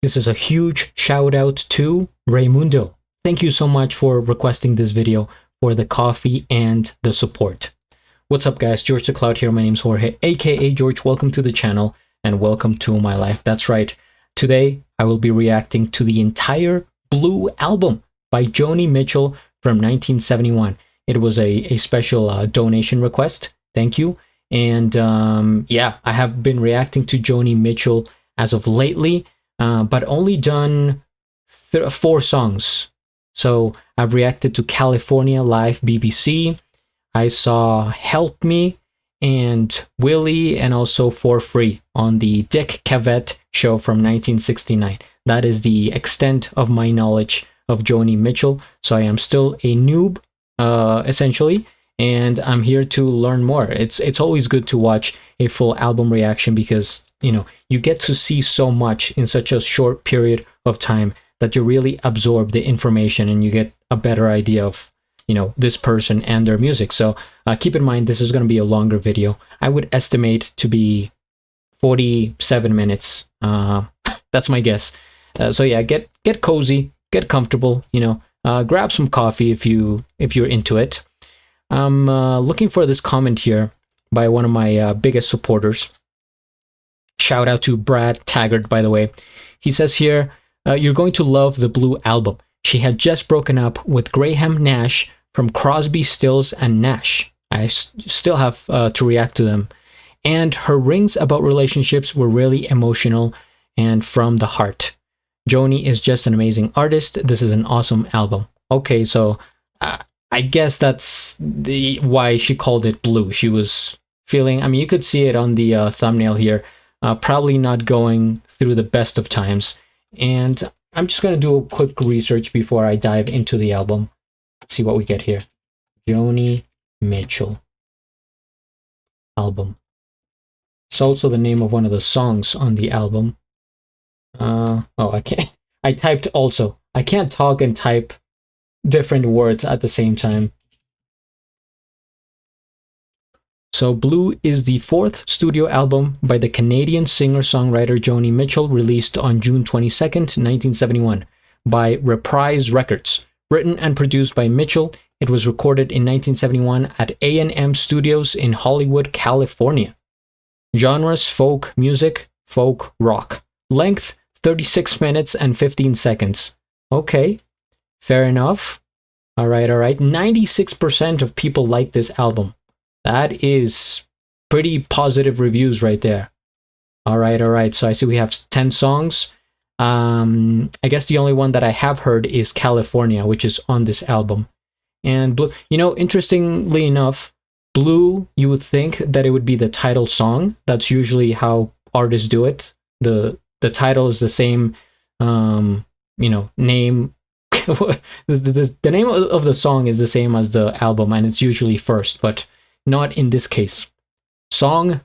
This is a huge shout out to Raymundo. Thank you so much for requesting this video, for the coffee and the support. What's up guys, GeorgeTheCloud here. My name's Jorge, aka George. Welcome to the channel and welcome to my life. That's right. Today I will be reacting to the entire Blue album by Joni Mitchell from 1971. It was a special donation request. Thank you. And yeah, I have been reacting to Joni Mitchell as of lately, but only done 4 songs. So I've reacted to California Live BBC. I saw Help Me and Willie, and also For Free on the Dick Cavett show from 1969. That is the extent of my knowledge of Joni Mitchell. So I am still a noob, essentially, and I'm here to learn more. It's always good to watch a full album reaction because, you know, you get to see so much in such a short period of time that you really absorb the information and you get a better idea of, you know, this person and their music. So keep in mind, this is going to be a longer video. I would estimate to be 47 minutes. That's my guess. So yeah, get cozy, get comfortable, you know, grab some coffee if you're into it. I'm looking for this comment here by one of my biggest supporters. Shout out to Brad Taggart, by the way. He says here, you're going to love the Blue album. She had just broken up with Graham Nash from Crosby, Stills and Nash. I still have to react to them. And her rings about relationships were really emotional and from the heart. Joni is just an amazing artist. This is an awesome album. Okay, so I guess that's why she called it Blue. She was feeling, I mean, you could see it on the thumbnail here, probably not going through the best of times. And I'm just going to do a quick research before I dive into the album. Let's see what we get here. Joni Mitchell album. It's also the name of one of the songs on the album. Oh, I can't. I typed also. I can't talk and type different words at the same time. So Blue is the 4th studio album by the Canadian singer-songwriter Joni Mitchell, released on June 22nd, 1971 by Reprise Records. Written and produced by Mitchell, it was recorded in 1971 at A&M Studios in Hollywood, California. Genres: folk music, folk rock. Length: 36 minutes and 15 seconds. Okay, fair enough. All right. 96% of people like this album. That is pretty positive reviews right there. All right. So I see we have 10 songs. I guess the only one that I have heard is California, which is on this album. And Blue, you know, interestingly enough, Blue, you would think that it would be the title song. That's usually how artists do it. The title is the same, you know, name. The name of the song is the same as the album, and it's usually first, but not in this case. Song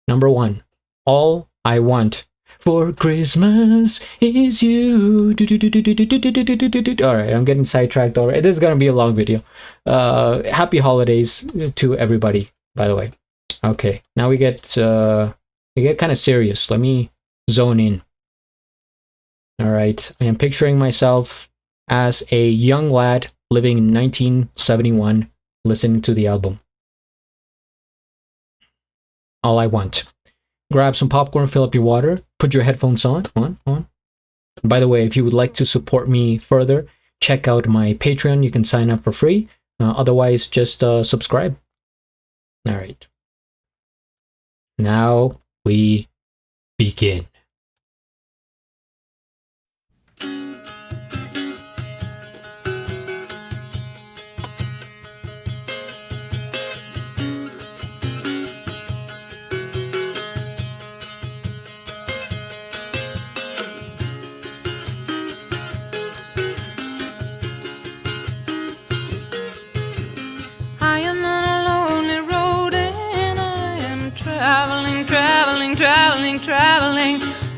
number 1, All I Want for Christmas is You. All right, I'm getting sidetracked already. This is gonna be a long video. Happy holidays to everybody, by the way. Okay, now we get kind of serious. Let me zone in. All right, I am picturing myself as a young lad living in 1971, listening to the album. All I Want. Grab some popcorn, fill up your water, put your headphones on. By the way, if you would like to support me further, check out my Patreon. You can sign up for free. Otherwise, just subscribe. All right. Now we begin. I am on a lonely road and I am traveling,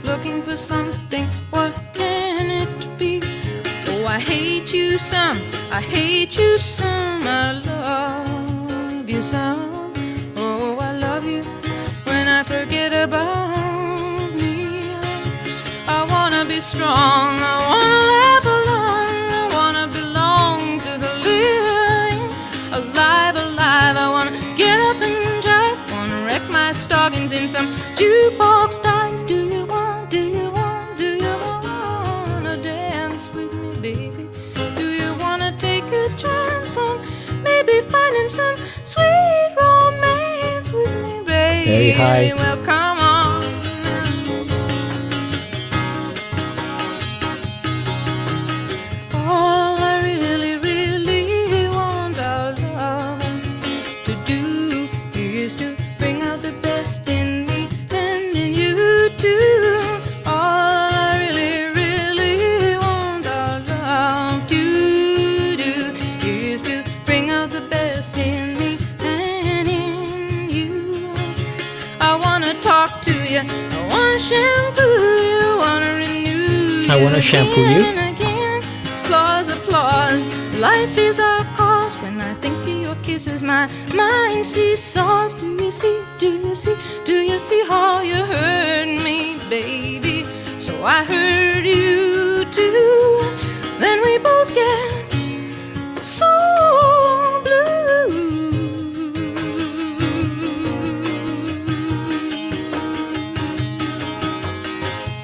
looking for something. What can it be? Oh, I hate you some, I hate you some, I love you some. Oh, I love you when I forget about me. I wanna be be strong. I wanna live alone. I wanna belong to the living. Alive, alive. I wanna get up and drive. Wanna wreck my stockings in some jukebox dive. Do you wanna dance with me, baby? Do you wanna take a chance on maybe finding some sweet romance with me, baby? Very high. Well, come on. All I really, really want our love to do is to bring out the best in me and in you too. All I really, really want our love to do is to bring out the best in me and in you. I wanna talk to you, I wanna shampoo you, wanna renew you. I wanna shampoo you. Again and again. Applause, applause. Life is our cause. When I think of your kisses, my mind seesaws. Do you see? Do you see? Do you see how you hurt me, baby? So I hurt you too. Then we both get so blue.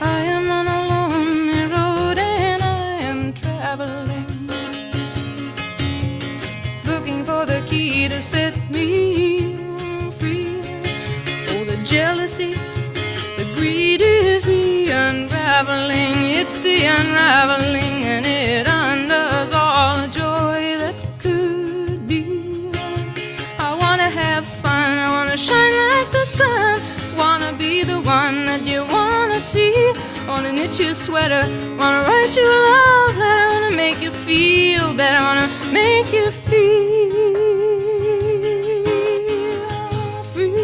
I am on a lonely road and I am traveling, looking for the key to set me free. Oh, the jealousy, the greed is the unraveling. It's the unraveling and it undoes all the joy that could be. I wanna have fun, I wanna shine like the sun, wanna be the one that you wanna see. Wanna knit your sweater, wanna write you a love letter, wanna make you feel better, wanna make you feel free.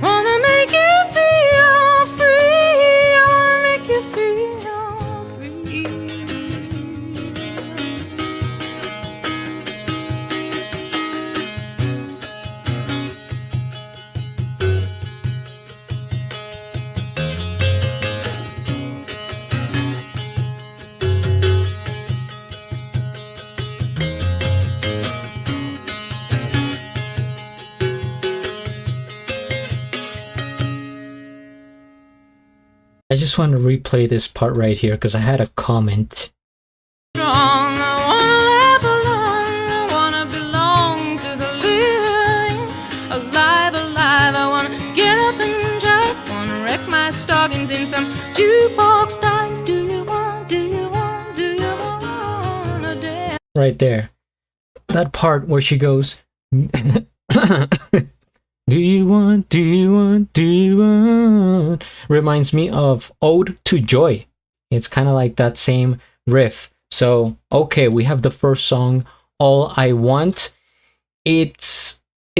Wanna make you feel free, wanna make you feel free. I just want to replay this part right here because I had a comment. Strong, I wanna live alone. I wanna belong to the living. Alive, alive. I wanna get up and drive. Wanna wreck my stockings in some jukebox dive. Do you wanna dance? Right there. That part where she goes, do you want, reminds me of Ode to Joy. It's kind of like that same riff. So, okay, we have the first song, All I Want. It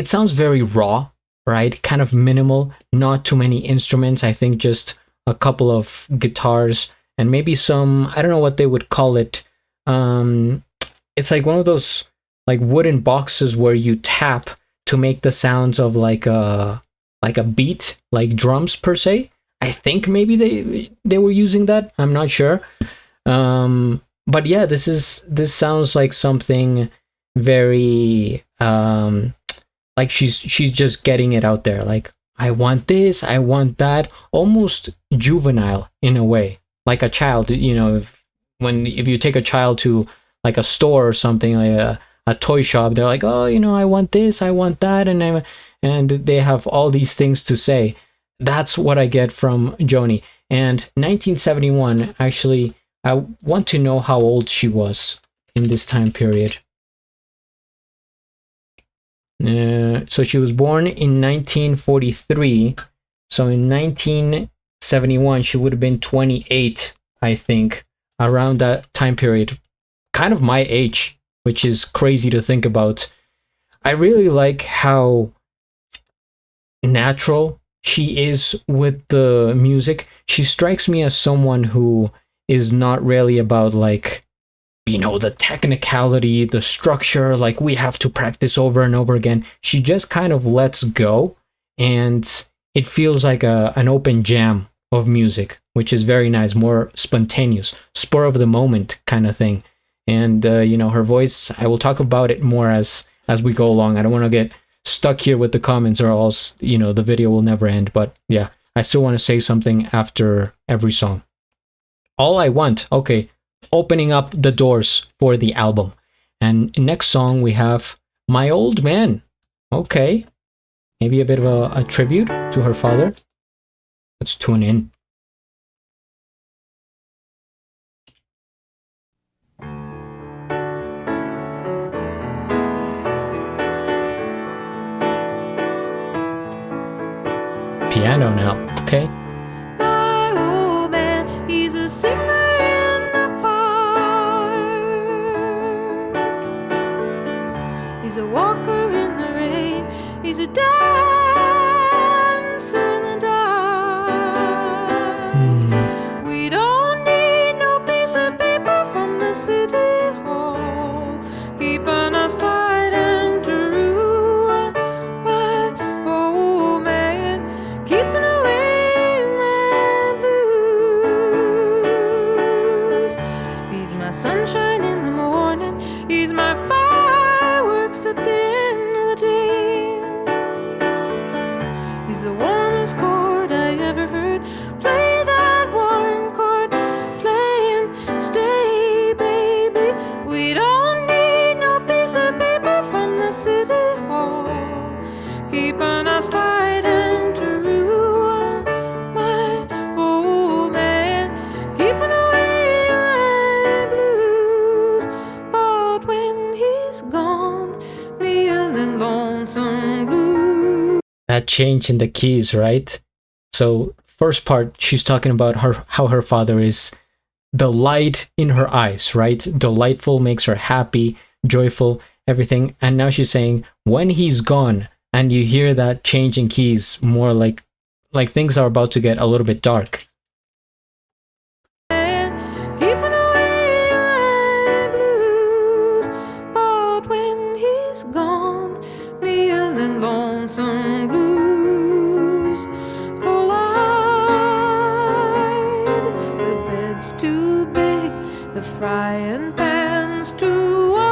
sounds very raw, right? Kind of minimal, not too many instruments. I think just a couple of guitars and maybe some, I don't know what they would call it. It's like one of those like wooden boxes where you tap to make the sounds of like a beat, like drums per se. I think maybe they were using that. I'm not sure. But yeah, this sounds like something very like she's just getting it out there. Like, I want this, I want that, almost juvenile in a way, like a child. You know, if you take a child to like a store or something, like a toy shop, they're like, oh, you know, I want this, I want that, and they have all these things to say. That's what I get from Joni. And 1971, actually, I want to know how old she was in this time period. So she was born in 1943. So in 1971, she would have been 28, I think, around that time period. Kind of my age, which is crazy to think about. I really like how natural she is with the music. She strikes me as someone who is not really about, like, you know, the technicality, the structure, like we have to practice over and over again. She just kind of lets go, and it feels like an open jam of music, which is very nice, more spontaneous, spur of the moment kind of thing. And her voice, I will talk about it more as we go along. I don't want to get stuck here with the comments, or else the video will never end. But yeah, I still want to say something after every song. All I Want, okay, opening up the doors for the album. And next song we have My Old Man. Okay, maybe a bit of a tribute to her father. Let's tune in. Piano now, okay. My old man, he's a singer in the park. He's a walker in the rain. He's a dancer in the dark. We don't need no piece of paper from the city hall, keeping us tied and true. My old man, keeping away my blues. He's my sunshine in the morning. He's my fireworks at the end of the day. He's the warmest chord I ever heard. Play that warm chord, play and stay, baby. We don't need no piece of paper from the city hall, keeping us tight and true. My old man, keeping away my blues. But when he's gone, me and them lonesome blues. That change in the keys, right? So first part, she's talking about how her father is the light in her eyes, right? Delightful, makes her happy, joyful, everything. And now she's saying when he's gone, and you hear that change in keys, more like things are about to get a little bit dark. Keeping away my blues. But when he's gone, me and them lonesome blues collide. The bed's too big, the frying pan's too wide.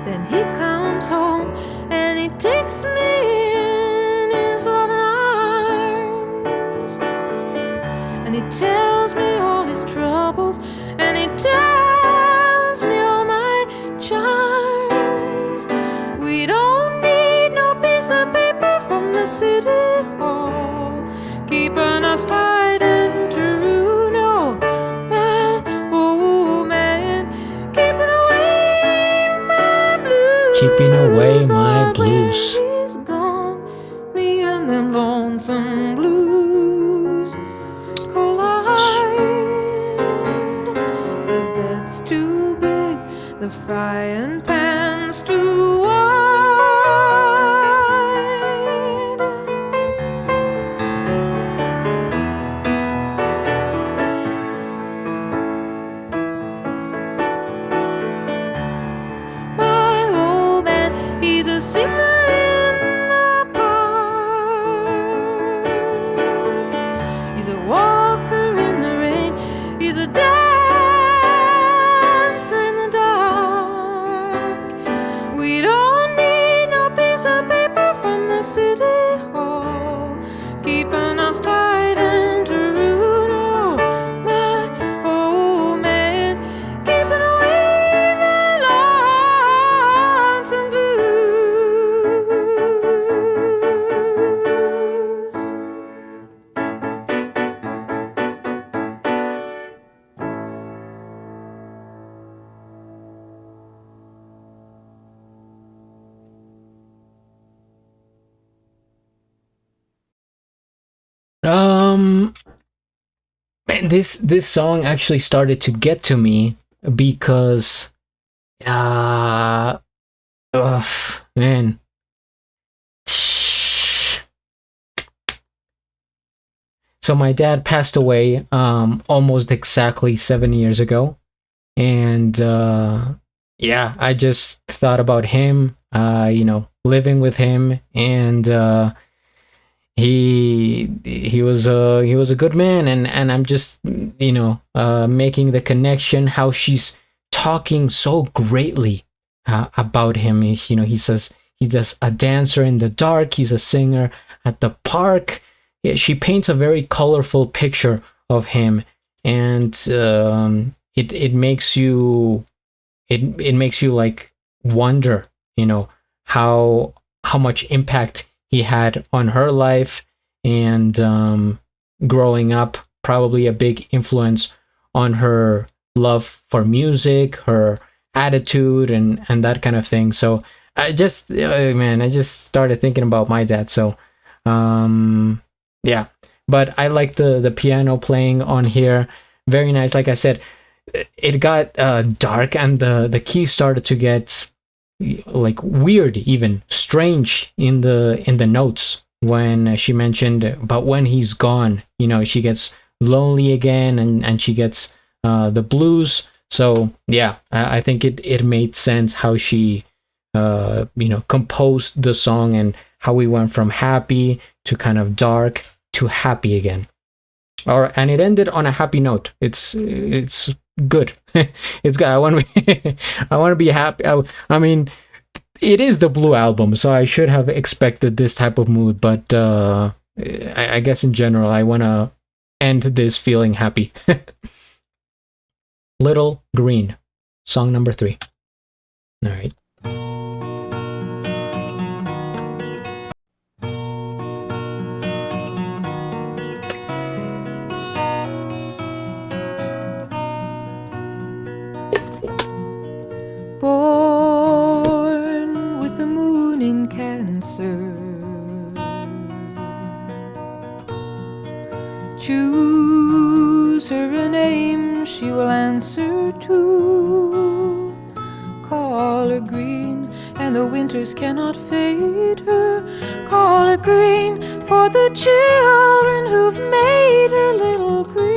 Then he comes home and he takes me in his loving arms, and he tells me all his troubles, and he tells me all my charms. We don't need no piece of paper from the city hall, keeping us tight and true. No, my old man, keeping away my blues. Keeping away my But when blues. he's gone, me and them lonesome blues collide. The bed's too big, the frying pan's too wide. My old man, he's a singer in the park. He's a walker in the rain. He's a dancer in the dark. We don't need no piece of paper from the city hall, keeping us tight and true. No, my old man, keeping away my lonesome blues. Man, this song actually started to get to me because man. So my dad passed away almost exactly 7 years ago, and yeah, I just thought about him, living with him, and he was a good man, and I'm just making the connection how she's talking so greatly about him. He says he's just a dancer in the dark, he's a singer at the park. Yeah, she paints a very colorful picture of him, and it makes you it makes you like wonder, how much impact he had on her life, and growing up, probably a big influence on her love for music, her attitude, and that kind of thing. So I just I just started thinking about my dad. So yeah, but I like the piano playing on here. Very nice. Like I said, it got dark, and the key started to get like weird, even strange in the notes, when she mentioned, but when he's gone, she gets lonely again, and she gets the blues. So yeah, I think it made sense how she composed the song, and how we went from happy to kind of dark to happy again. And it ended on a happy note. It's good. It's good. I want to be I want to be happy. I mean, it is the Blue Album, so I should have expected this type of mood, but I guess in general I want to end this feeling happy. Little Green, song number 3. All right. Born with the moon in Cancer, choose her a name she will answer to. Call her green, and the winters cannot fade her. Call her green for the children who've made her little green.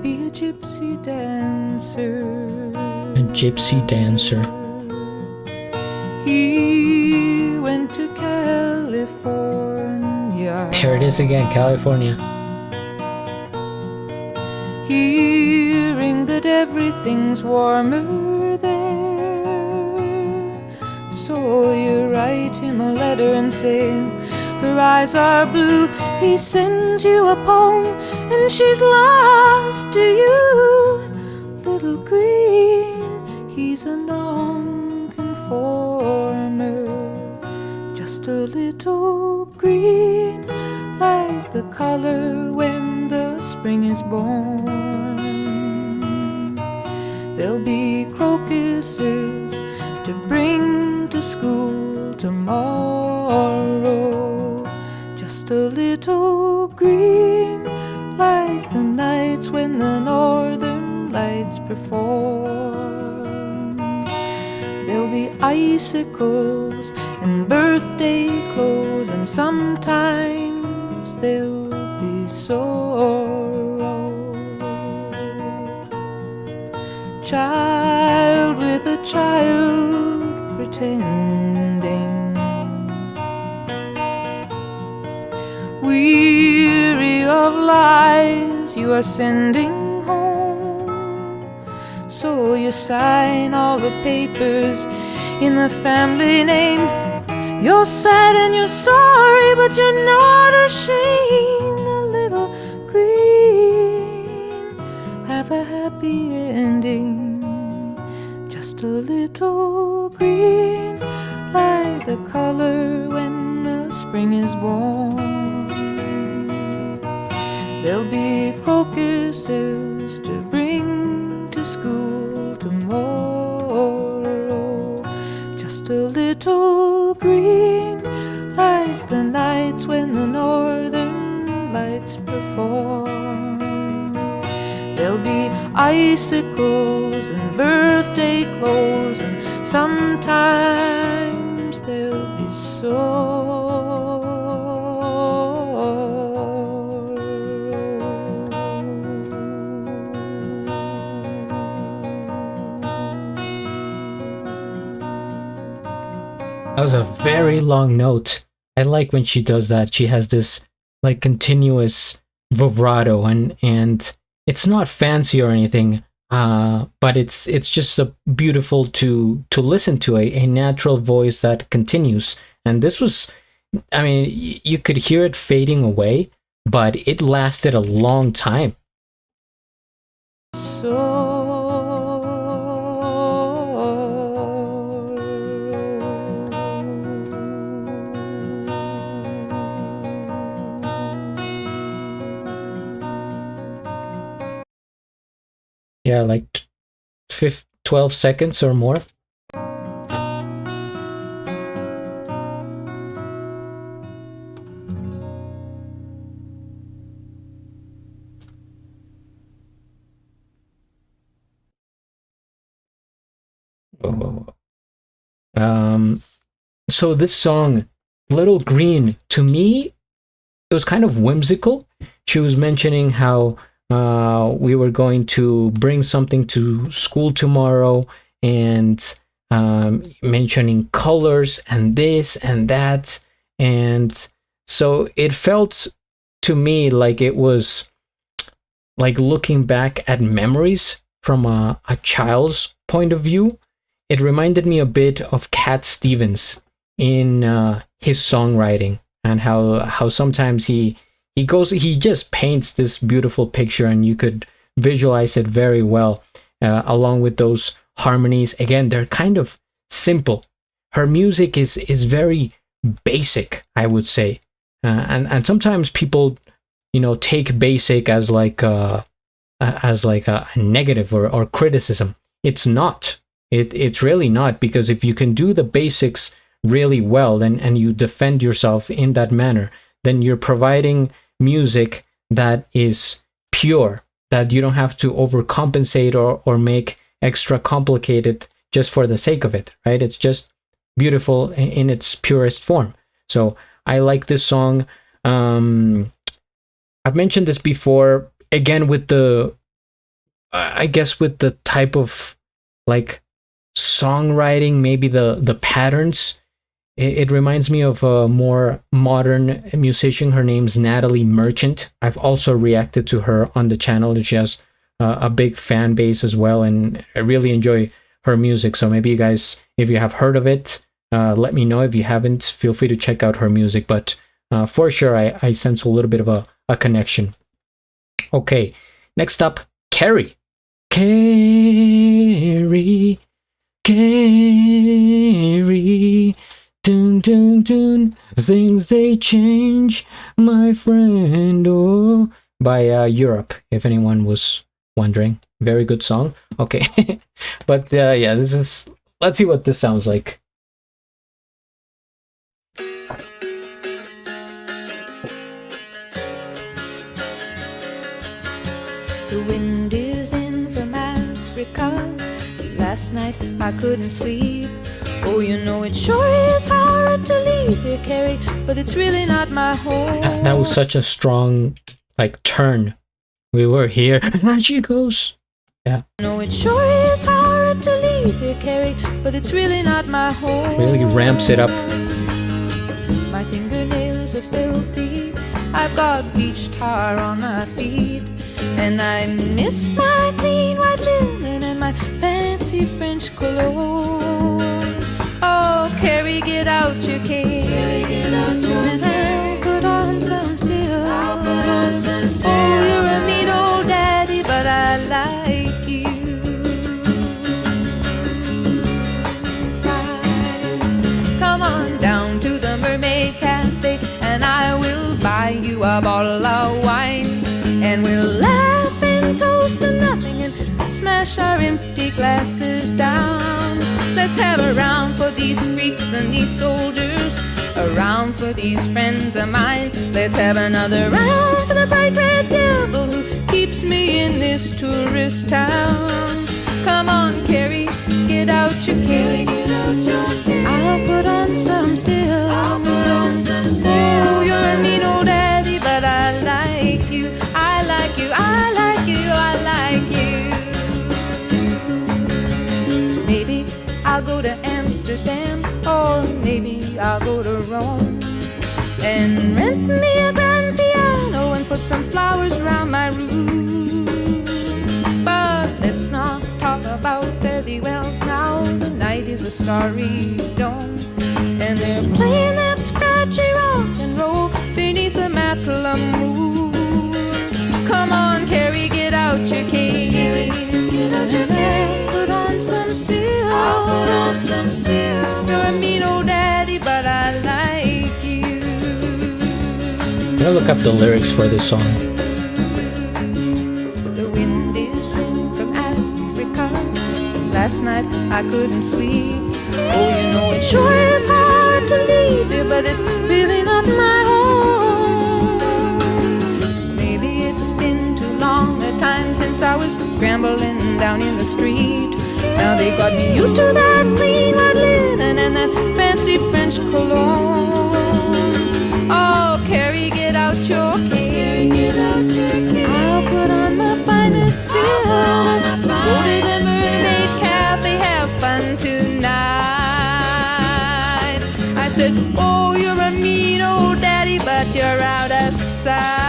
Be a gypsy dancer. A gypsy dancer. He went to California. There it is again, California. Hearing that everything's warmer there. So you write him a letter and say, her eyes are blue. He sends you a poem, and she's lost to you. Little green, he's a non-conformer. Just a little green, like the color when the spring is born. There'll be crocuses to bring to school tomorrow. Just a little green, like the nights when the northern lights perform. There'll be icicles and birthday clothes, and sometimes there'll be sorrow. Child with a child pretending, weary of lies you are sending home. So you sign all the papers in the family name. You're sad and you're sorry, but you're not ashamed. A little green, have a happy ending. Just a little green, like the color when the spring is born. There'll be crocuses to bring to school tomorrow. Just a little green, like the nights when the northern lights perform. There'll be icicles and birthday clothes, and sometimes there'll be sorrow. That was a very long note. I like when she does that. She has this like continuous vibrato, and it's not fancy or anything, but it's just a beautiful to listen to, a natural voice that continues. And this was, I mean, you could hear it fading away, but it lasted a long time. Yeah, like 12 seconds or more. So this song, Little Green, to me, it was kind of whimsical. She was mentioning how we were going to bring something to school tomorrow, and mentioning colors and this and that. And so it felt to me like it was like looking back at memories from a child's point of view. It reminded me a bit of Cat Stevens in his songwriting, and how sometimes he just paints this beautiful picture, and you could visualize it very well, along with those harmonies. Again, they're kind of simple. Her music is very basic, I would say, and sometimes people, take basic as like a negative or criticism. It's not. It's really not, because if you can do the basics really well, and you defend yourself in that manner, then you're providing music that is pure, that you don't have to overcompensate or make extra complicated just for the sake of it, right? It's just beautiful in its purest form. So I like this song. I've mentioned this before, again, with the, I guess, with the type of like songwriting, maybe the patterns. It reminds me of a more modern musician. Her name's Natalie Merchant. I've also reacted to her on the channel, and she has a big fan base as well, and I really enjoy her music. So maybe you guys, if you have heard of it, let me know. If you haven't, feel free to check out her music. But for sure, I sense a little bit of a connection. Okay, next up, Carrie. Carrie. Dun, dun, dun. Things they change, my friend. Oh, by Europe, if anyone was wondering. Very good song. Okay, but yeah, this is. Let's see what this sounds like. The wind is in from Africa. Last night I couldn't sleep. Oh, it sure is hard to leave here, Carrie, but it's really not my home. That was such a strong, like, turn. We were here, and there she goes. Yeah. No, it sure is hard to leave here, Carrie, but it's really not my home. Really ramps it up. My fingernails are filthy. I've got beach tar on my feet, and I miss my clean white linen and my fancy French cologne. Oh, Carrie, get out your cane, and I'll put on some silk. Oh, you're a mean old daddy, but I like you. Come on down to the Mermaid Cafe, and I will buy you a bottle of wine, and we'll laugh and toast to nothing and smash our empty glasses down. Let's have a round for these freaks and these soldiers, a round for these friends of mine. Let's have another round for the bright red devil who keeps me in this tourist town. Come on, Carrie, get out your cane. I'll put on some silk. Oh, you're a mean old daddy, but I like you. I like you, I like you, I like you. Maybe I'll go to Amsterdam, or maybe and rent me a grand piano and put some flowers around my room. But let's not talk about fare thee wells now. The night is a starry dawn, and they're playing that scratchy rock and roll beneath the Matlam moon. Come on, Carrie, get out your cane. Get out your cane. Put on some silk. I'll put on some silk. You're a mean old daddy, but I like you. I'm gonna look up the lyrics for this song. The wind is in from Africa. Last night I couldn't sleep. Oh, you know it sure is hard to leave you, but it's really not my home. Maybe it's been too long a time since I was scrambling down in the street. Now they got me used to that clean white linen and that fancy French cologne. Oh, Carrie, get out your cane. I'll put on my finest silk. Go to the Mermaid Cafe, have fun tonight. I said, oh, you're a mean old daddy, but you're out of sight.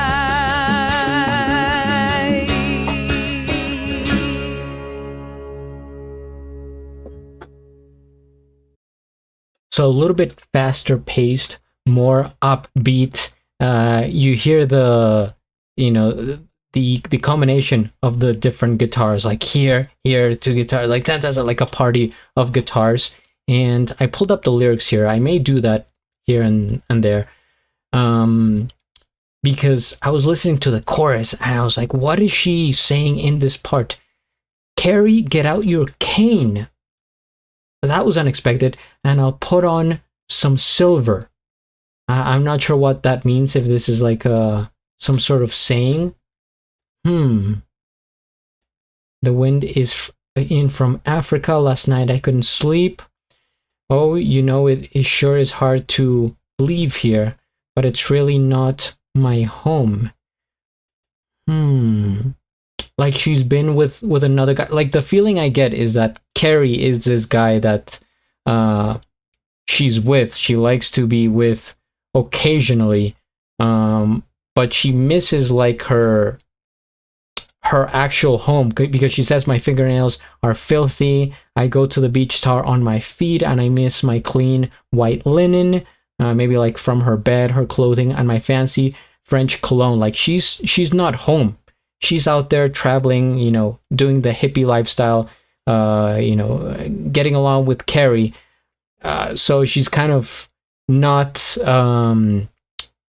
So a little bit faster paced, more upbeat. You hear the, you know, the combination of the different guitars, like here, two guitars, like that's like a party of guitars. And I pulled up the lyrics here. I may do that here and there, because I was listening to the chorus and I was like, what is she saying in this part? Carrie, get out your cane. That was unexpected. And I'll put on some silver. I'm not sure what that means, if this is like some sort of saying. The wind is in from Africa. Last night I couldn't sleep. Oh, you know, it sure is hard to leave here, but it's really not my home. Like she's been with another guy. Like the feeling I get is that Carrie is this guy that she's with. She likes to be with occasionally, but she misses like her actual home, because she says my fingernails are filthy. I go to the beach tar on my feet and I miss my clean white linen, maybe like from her bed, her clothing, and my fancy French cologne. Like she's not home. She's out there traveling, you know, doing the hippie lifestyle, you know, getting along with Carrie. So she's kind of not,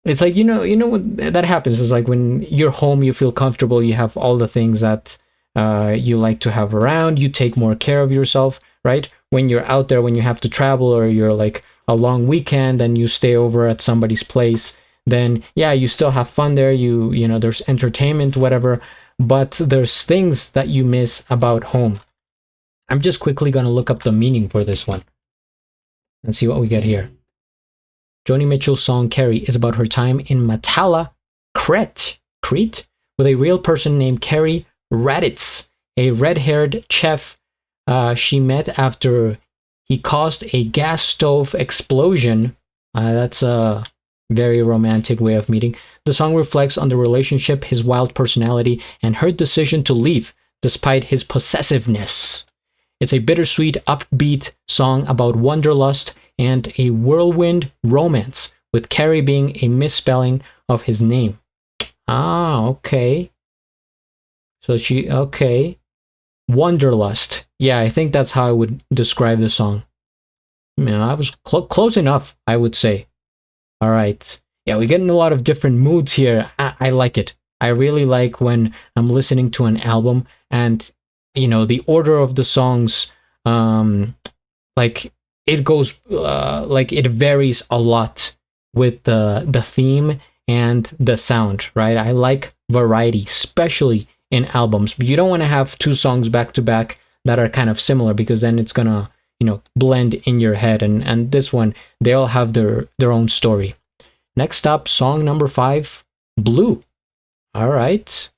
it's like, you know what that happens is like when you're home, you feel comfortable, you have all the things that you like to have around, you take more care of yourself, right? When you're out there, when you have to travel, or you're like a long weekend and you stay over at somebody's place, then yeah, you still have fun there, you know, there's entertainment, whatever, but there's things that you miss about home. I'm just quickly going to look up the meaning for this one and see what we get here. Joni Mitchell's song Carrie is about her time in Matala, Crete, with a real person named Carrie Raditz, a red-haired chef she met after he caused a gas stove explosion. That's a very romantic way of meeting. The song reflects on the relationship, his wild personality, and her decision to leave despite his possessiveness. It's a bittersweet, upbeat song about wanderlust and a whirlwind romance, with Carrie being a misspelling of his name. Ah, okay. So okay. Wanderlust. Yeah, I think that's how I would describe the song. Yeah, I was close enough, I would say. All right. Yeah, we're getting a lot of different moods here. I like it. I really like when I'm listening to an album and, you know, the order of the songs, like it goes, like it varies a lot with the theme and the sound, right? I like variety, especially in albums. But you don't want to have two songs back to back that are kind of similar, because then it's gonna, you know, blend in your head. And this one, they all have their own story. Next up, song number 5, Blue. All right.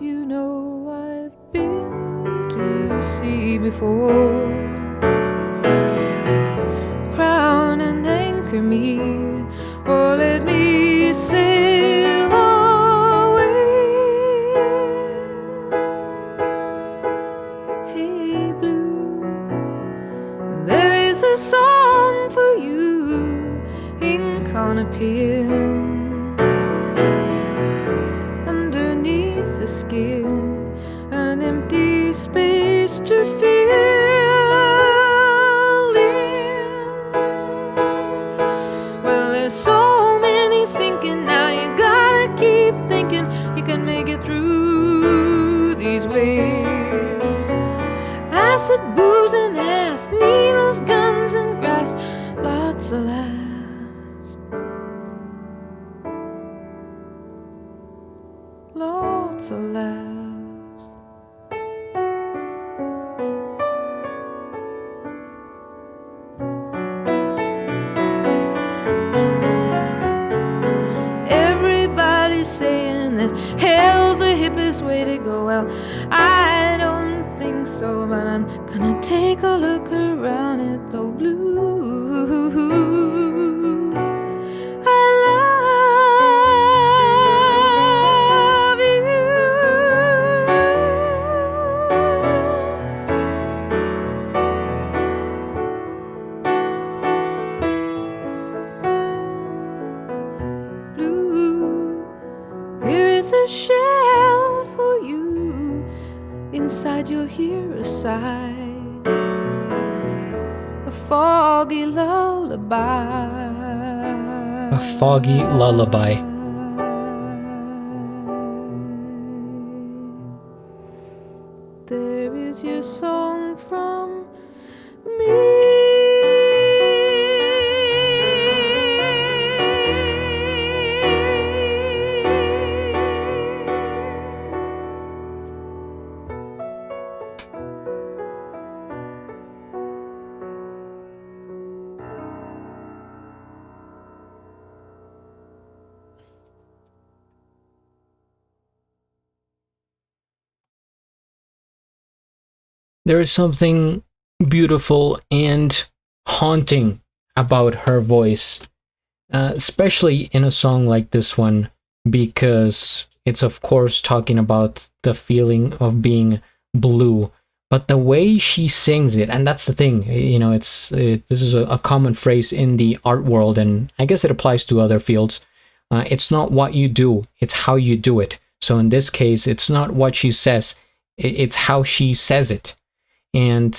you know I've been to sea before. Crown and anchor me, or let me sail away. Hey blue, there is a song for you, ink on a pen, underneath the skin, an empty space to fill in. Well, there's so many sinking now, you gotta keep thinking you can make it through these waves. Acid, booze, and ass, needles, guns, and grass, lots of laughs, lots of laughs. Everybody's saying that hell's the hippest way to go. Well, I don't think so, but I'm gonna take a look around at the blue. I love you. Blue, here is a shell for you. Inside you'll hear a sigh, a foggy lullaby. A foggy lullaby. There is your song from me. There is something beautiful and haunting about her voice, especially in a song like this one, because it's of course talking about the feeling of being blue, but the way she sings it, and that's the thing, you know, this is a common phrase in the art world, and I guess it applies to other fields. It's not what you do, it's how you do it. So in this case, it's not what she says, it's how she says it. And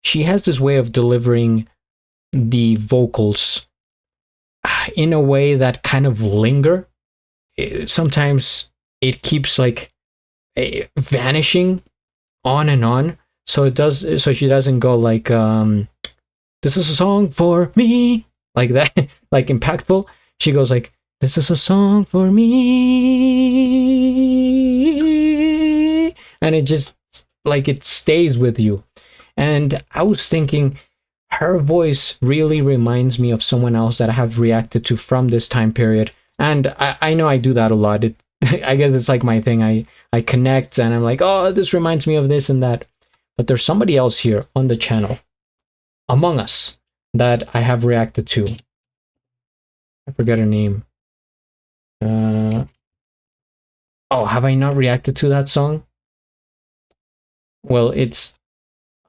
she has this way of delivering the vocals in a way that kind of linger. Sometimes it keeps like vanishing on and on. So it does. So she doesn't go like, "This is a song for me," like that, like impactful. She goes like, "This is a song for me," and it just like it stays with you. And I was thinking, her voice really reminds me of someone else that I have reacted to from this time period. And I know I do that a lot. I guess it's like my thing. I connect and I'm like, oh, this reminds me of this and that. But there's somebody else here on the channel, among us, that I have reacted to. I forget her name. Oh, have I not reacted to that song? Well,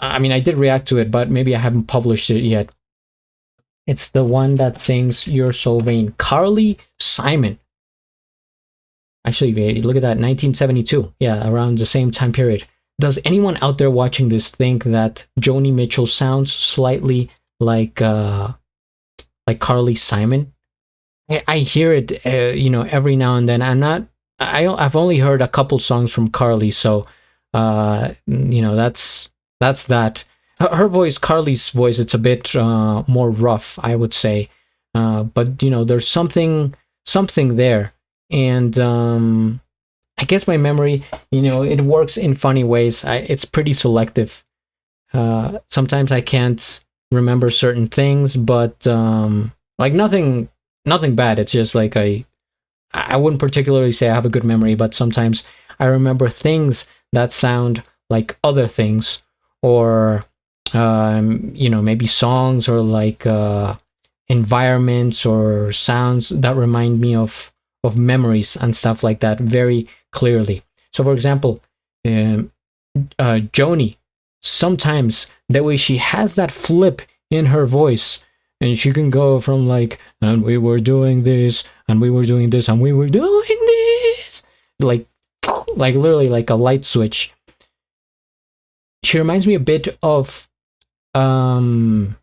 I mean, I did react to it, but maybe I haven't published it yet. It's the one that sings "You're So Vain," Carly Simon. Actually, look at that, 1972. Yeah, around the same time period. Does anyone out there watching this think that Joni Mitchell sounds slightly like Carly Simon? I hear it, you know, every now and then. I've only heard a couple songs from Carly, so you know, that's that. Her voice, Carly's voice, it's a bit more rough, I would say, but you know, there's something there. And I guess my memory, you know, it works in funny ways. It's pretty selective. Sometimes I can't remember certain things, but like nothing bad. It's just like I wouldn't particularly say I have a good memory, but sometimes I remember things that sound like other things, or maybe songs, or like environments or sounds that remind me of memories and stuff like that very clearly. So for example, Joni, sometimes the way she has that flip in her voice, and she can go from like, and we were doing this, and we were doing this, and we were doing this, like literally like a light switch. She reminds me a bit of I'm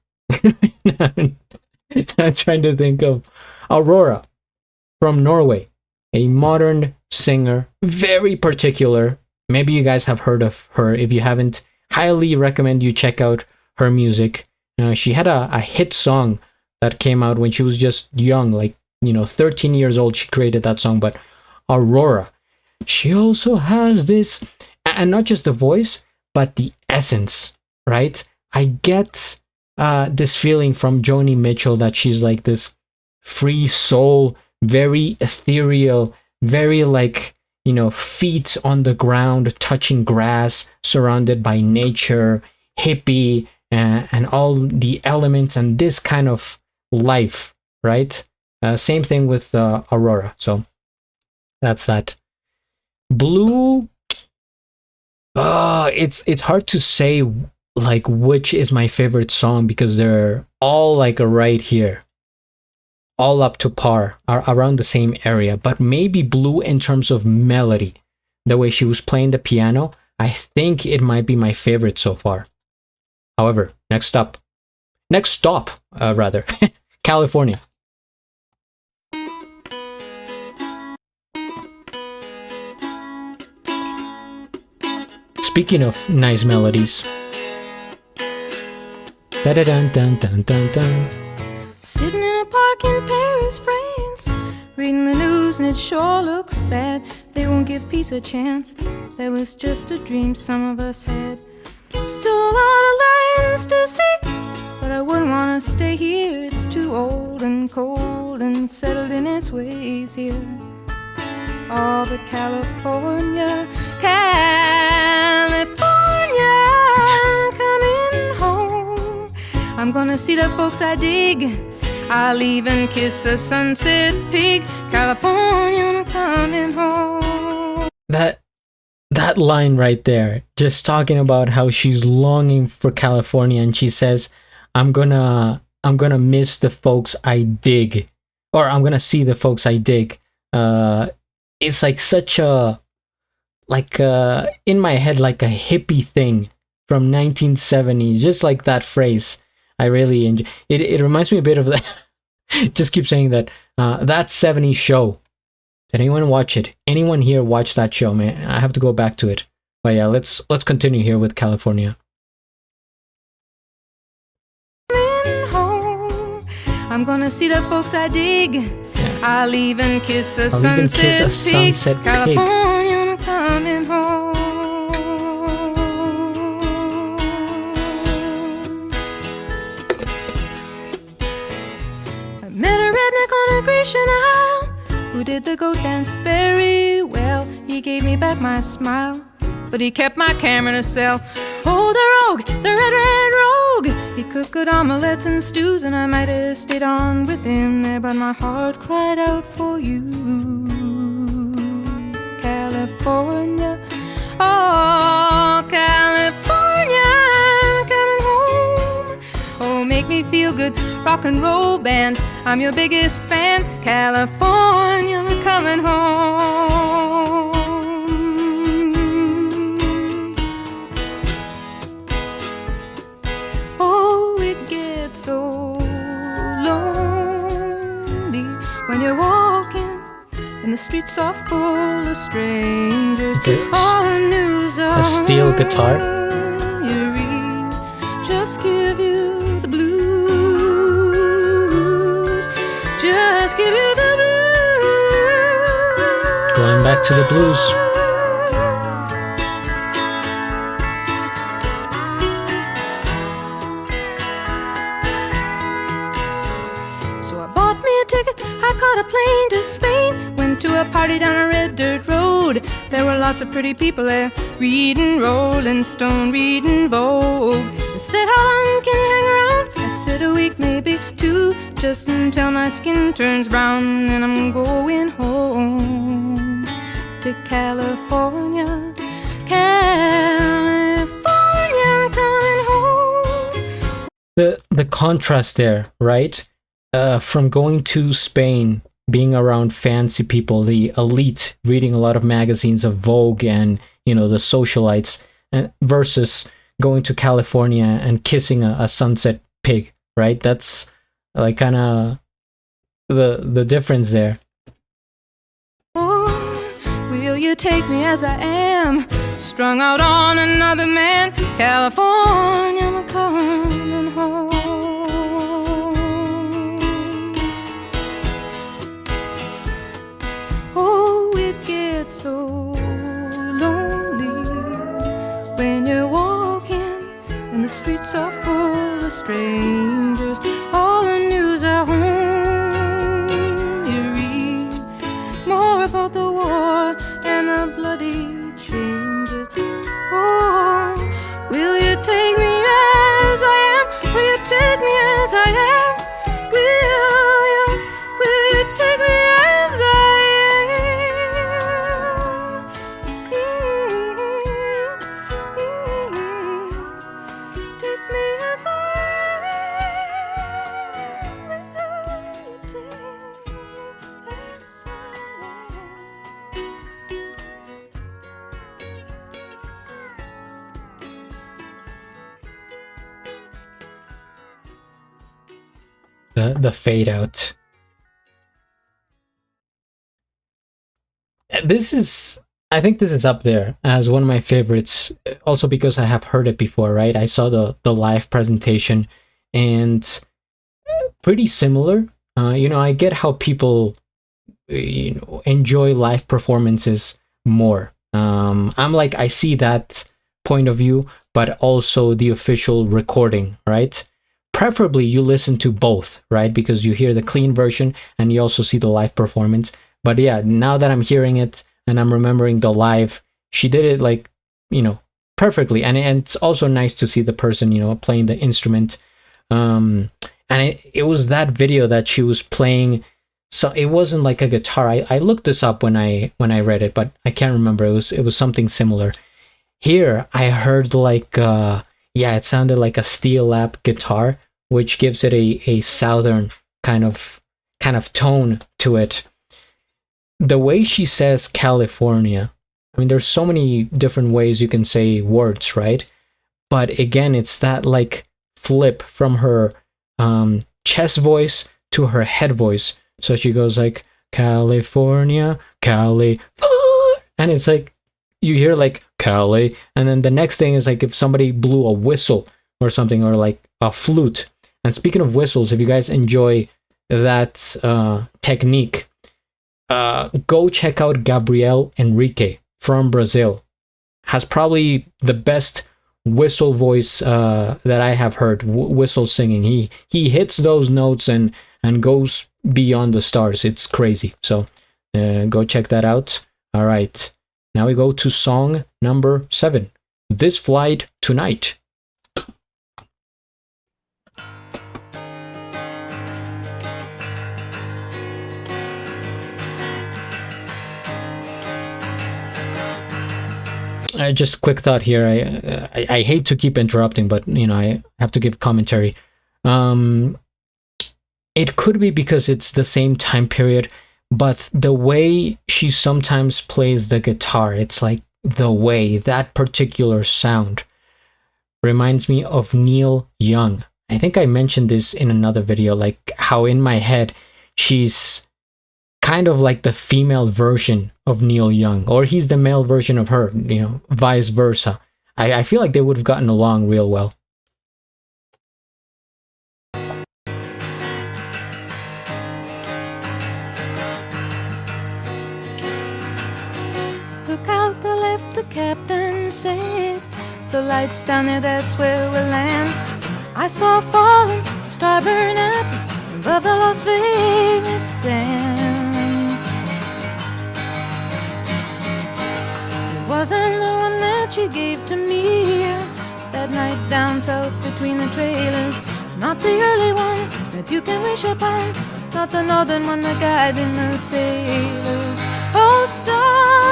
trying to think of Aurora from Norway, a modern singer, very particular. Maybe you guys have heard of her. If you haven't, highly recommend you check out her music. She had a hit song that came out when she was just young, like 13 years old. She created that song. But Aurora, she also has this, and not just the voice, but the essence, right? I get this feeling from Joni Mitchell that she's like this free soul, very ethereal, very like, feet on the ground, touching grass, surrounded by nature, hippie, and all the elements and this kind of life, right? Same thing with Aurora. So that's that. Blue, it's hard to say like which is my favorite song, because they're all like right here, all up to par, are around the same area. But maybe Blue, in terms of melody, the way she was playing the piano, I think it might be my favorite so far. However, next stop, California. Speaking of nice melodies. Da-da-dun-dun-dun-dun-dun. Sitting in a park in Paris, France, reading the news, and it sure looks bad. They won't give peace a chance. That was just a dream some of us had. Still a lot of lands to see, but I wouldn't want to stay here. It's too old and cold and settled in its ways here. Oh, but California, coming home. I'm gonna see the folks I dig. I'll even kiss a sunset pig. California, I'm coming home. That line right there, just talking about how she's longing for California, and she says, I'm gonna miss the folks I dig, or I'm gonna see the folks I dig. It's like such a, like in my head, like a hippie thing from 1970s, just like that phrase. I really enjoy it. It reminds me a bit of that. Just keep saying that. That 70s show. Did anyone watch it? Anyone here watch that show, man? I have to go back to it. But yeah, let's continue here with California. I'm gonna see the folks I dig. Yeah. I'll even kiss a sunset pig. California, I'm coming home. I met a redneck on a Grecian Isle who did the goat dance very well. He gave me back my smile, but he kept my camera in a cell. Oh, the rogue, the red rogue. He cooked good omelettes and stews, and I might have stayed on with him there, but my heart cried out for you. California, oh, California, coming home. Oh, make me feel good, rock and roll band. I'm your biggest fan. California, I'm coming home. Oh, it gets so lonely when you're walking and the streets are full of strangers. All the news a steel guitar. you read just give you the blues. Just give you the blues. Going back to the blues. So I bought me a ticket, I caught a plane to Spain. Went to a party down a red dirt road. There were lots of pretty people there, reading Rolling Stone, reading Vogue. They said, how long can you hang around? I said, a week, maybe two, just until my skin turns brown. And I'm going home to California, California, I'm coming home. The contrast there, right? From going to Spain, being around fancy people, the elite, reading a lot of magazines of Vogue and, you know, the socialites, versus going to California and kissing a sunset pig, right? That's like kind of the difference there. Oh, will you take me as I am, strung out on another man? California, I'm coming home. Oh, it gets so lonely when you're walking and the streets are full of strangers. All the news at home, you read more about the war and the bloody changes. Oh, will you take me as I am? Will you take me as I am? Will you take me as I am? Take me as I am. Will you take me as The fade out. I think this is up there as one of my favorites, also because I have heard it before, right? I saw the live presentation, and pretty similar. You know, I get how people, you know, enjoy live performances more. I'm like, I see that point of view, but also the official recording, right? Preferably you listen to both, right? Because you hear the clean version and you also see the live performance. But yeah, now that I'm hearing it and I'm remembering the live, she did it like, you know, perfectly. And it's also nice to see the person, you know, playing the instrument. And it was that video that she was playing. So it wasn't like a guitar. I looked this up when I read it, but I can't remember. It was something similar. Here I heard like it sounded like a steel lap guitar, which gives it a southern kind of tone to it. The way she says California, I mean, there's so many different ways you can say words, right? But again, it's that like flip from her chest voice to her head voice. So she goes like California, Cali, and it's like you hear like Cali, and then the next thing is like if somebody blew a whistle or something, or like a flute. And speaking of whistles, if you guys enjoy that technique, go check out Gabriel Henrique from Brazil. Has probably the best whistle voice that I have heard, whistle singing. He hits those notes and goes beyond the stars. It's crazy. So go check that out. All right, now we go to song number 7, This Flight Tonight. Just a quick thought here. I hate to keep interrupting, but you know, I have to give commentary. It could be because it's the same time period, but the way she sometimes plays the guitar, it's like the way, that particular sound reminds me of Neil Young. I think I mentioned this in another video, like how in my head she's kind of like the female version of Neil Young, or he's the male version of her, you know, vice versa. I feel like they would have gotten along real well. Look out the left, the captain said. The lights down there, that's where we'll land. I saw falling, star burn up above the Las Vegas sands. wasn't the one that you gave to me that night down south between the trailers. Not the early one that you can wish upon, not the northern one that guiding the sailors. Oh, star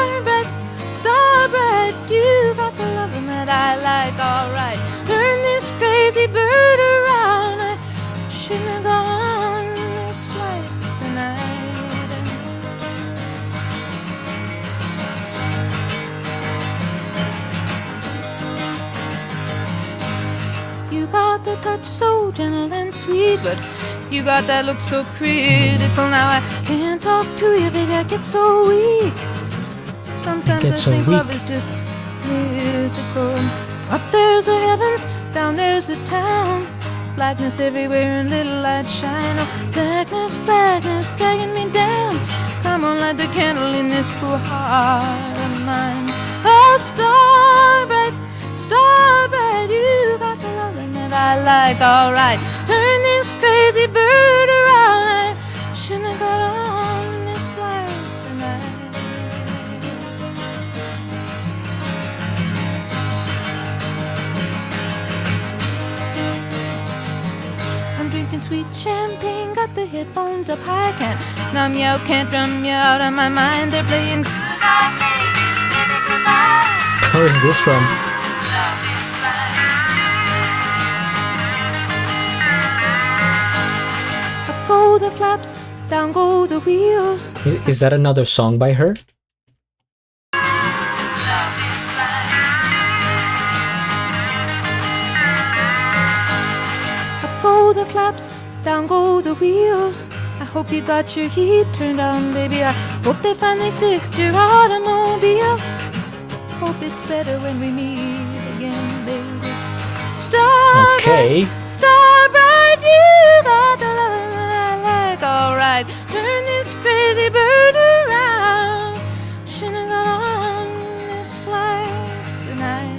bright, you got the loving that I like, alright. Turn this crazy bird around, I shouldn't have gone this flight tonight. You got the touch so gentle and sweet, but you got that look so critical. Now I can't talk to you, baby, I get so weak. Sometimes I think love is just mythical. Up there's the heavens, down there's the town. Blackness everywhere and little light shine. Oh, blackness dragging me down. Come on, light the candle in this poor heart of mine. Oh, star bright, you got the loving that I like, alright. Turn this crazy bird around, I shouldn't have got on this flight tonight. I'm drinking sweet champagne, got the headphones up high. Can't numb you out, can't drum you out of my mind. They're playing goodbye, baby, goodbye. Where is this from? Up go the flaps, down go the wheels. Is that another song by her? Up go the flaps, down go the wheels. I hope you got your heat turned on, baby. I hope they finally fixed your automobile. Hope it's better when we meet again, baby. Star bright, you got the love that I like, alright. Turn this crazy bird around. Shouldn't have got on this flight tonight.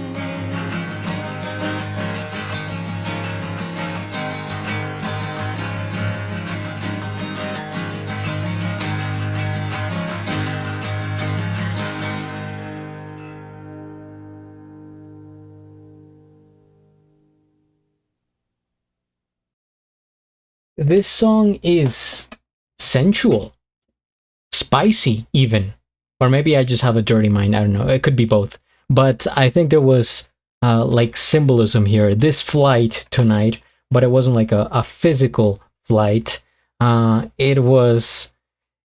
This song is sensual, spicy even, or maybe I just have a dirty mind. I don't know. It could be both. But I think there was like symbolism here. This flight tonight, but it wasn't like a physical flight. It was,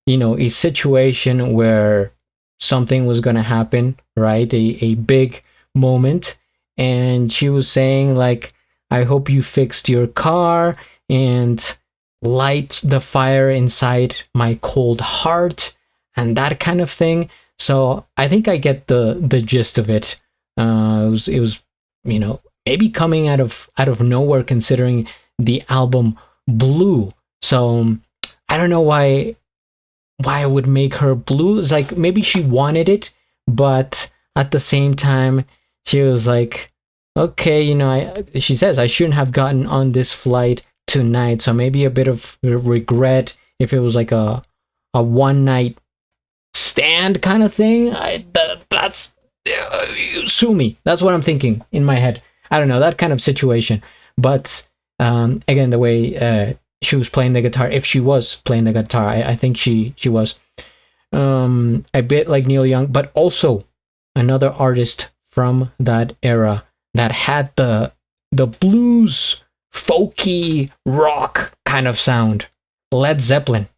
you know, a situation where something was going to happen, right? A big moment. And she was saying like, I hope you fixed your car and light the fire inside my cold heart and that kind of thing. So I think I get the gist of it. It was, you know, maybe coming out of nowhere considering the album Blue. So I don't know why I would make her blue. It's like maybe she wanted it, but at the same time she was like, okay, you know, she says I shouldn't have gotten on this flight tonight. So maybe a bit of regret if it was like a one night stand kind of thing. That's sue me. That's what I'm thinking in my head. I don't know, that kind of situation. But again, the way she was playing the guitar, if she was playing the guitar, I think she was a bit like Neil Young, but also another artist from that era that had the blues, folky rock kind of sound. Led Zeppelin.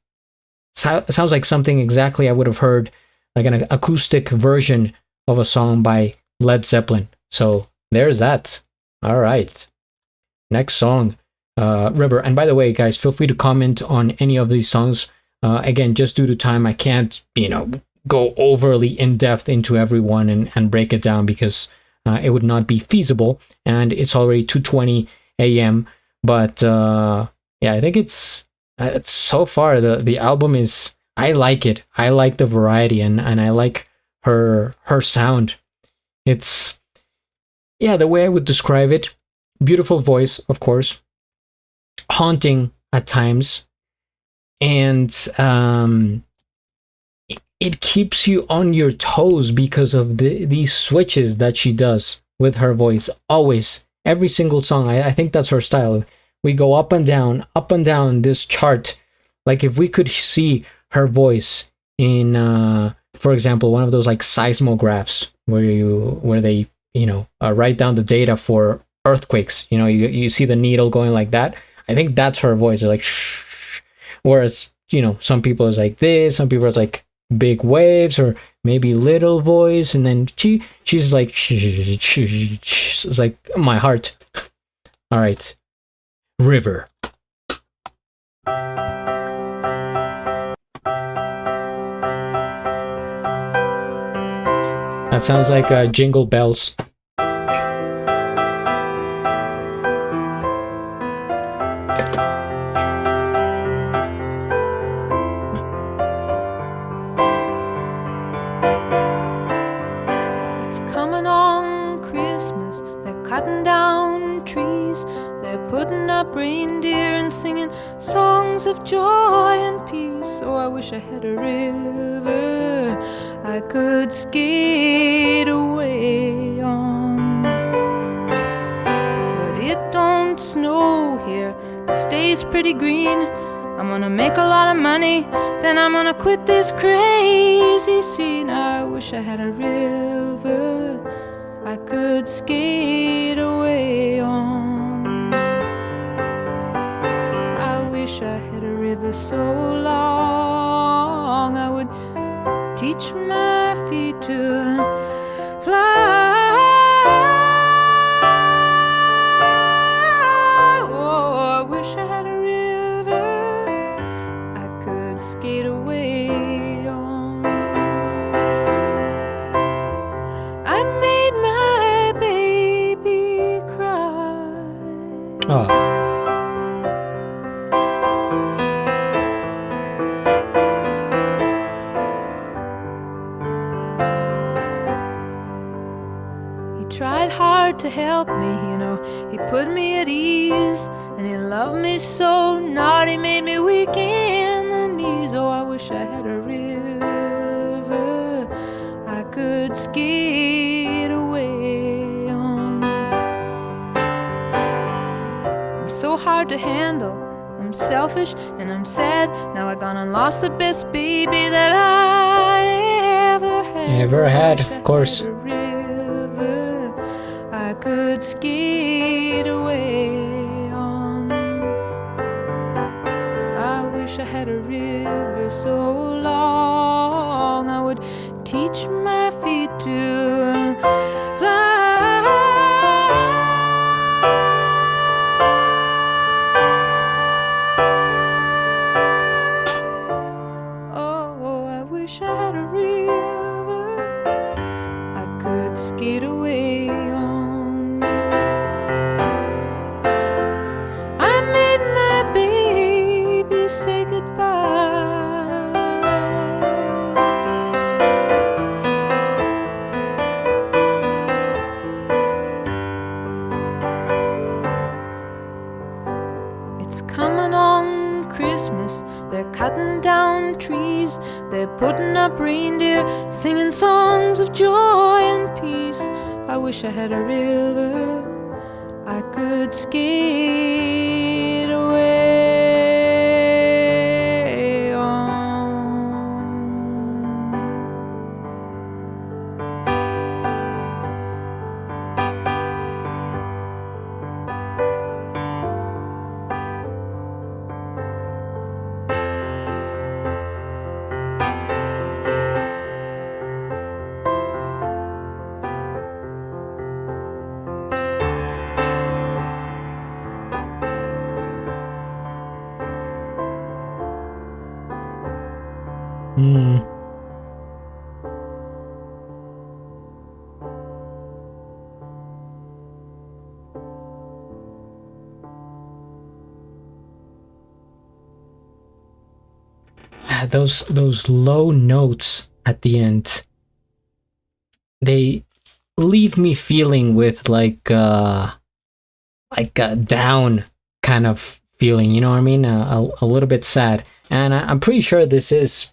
Sounds like something exactly I would have heard, like an acoustic version of a song by Led Zeppelin. So there's that. All right. Next song, River. And by the way, guys, feel free to comment on any of these songs. Again, just due to time, I can't, you know, go overly in depth into every one and break it down because it would not be feasible. And it's already 2:20 a.m. But yeah, I think it's so far the album is, I like it. I like the variety and I like her sound. It's, yeah, the way I would describe it, beautiful voice, of course, haunting at times, and it keeps you on your toes because of these switches that she does with her voice. Always, every single song. I think that's her style. We go up and down this chart. Like if we could see her voice in, for example, one of those like seismographs where they write down the data for earthquakes. You see the needle going like that. I think that's her voice. It's like shh. Whereas some people is like this, some people is like big waves or maybe little voice, and then she's like shh. It's like my heart. All right, River. That sounds like Jingle Bells. It's coming on Christmas. They're cutting down trees. They're putting up reindeer and singing songs of joy and peace. Oh, I wish I had a river I could skate away on. But it don't snow here, it stays pretty green. I'm gonna make a lot of money, then I'm gonna quit this crazy scene. I wish I had a river I could skate away on. I wish I had a river so long I would teach my feet to fly. Oh, I wish I had a river I could skate away on. I made my baby cry. Oh. Tried hard to help me, he put me at ease, and he loved me so not, he made me weak in the knees. Oh, I wish I had a river I could skate away on. I'm so hard to handle, I'm selfish and I'm sad. Now I gone and lost the best baby that I ever had. Of course. I could skate away on. I wish I had a river so long I would teach my feet to fly. Oh, I wish I had a river I could skate away on. Say goodbye. It's coming on Christmas. They're cutting down trees. They're putting up reindeer, singing songs of joy and peace. I wish I had a river I could skate away. Those low notes at the end, they leave me feeling with like a down kind of feeling, you know what I mean? A little bit sad. And I'm pretty sure this is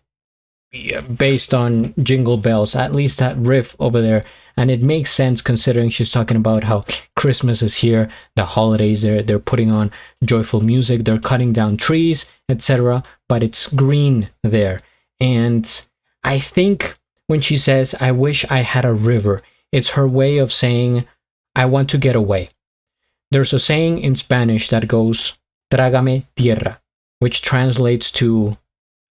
based on Jingle Bells, at least that riff over there. And it makes sense considering she's talking about how Christmas is here, the holidays, they're putting on joyful music, they're cutting down trees, etc. But it's green there. And I think when she says, I wish I had a river, it's her way of saying, I want to get away. There's a saying in Spanish that goes, trágame tierra, which translates to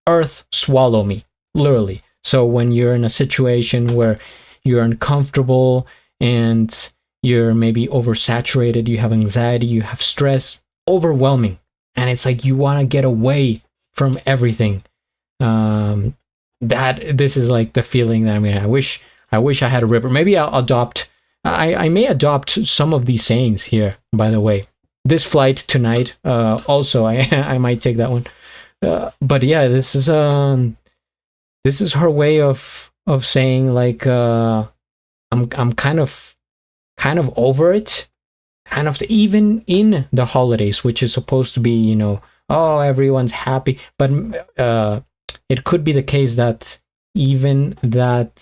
earth swallow me, literally. So when you're in a situation where you're uncomfortable and you're maybe oversaturated, you have anxiety, you have stress, overwhelming, and it's like you want to get away from everything. That this is like the feeling that I wish I had a river. Maybe I'll adopt. I may adopt some of these sayings here. By the way, this flight tonight. Also, I might take that one. But yeah, this is her way of saying like I'm kind of over it, kind of even in the holidays, which is supposed to be, oh, everyone's happy, but it could be the case that even that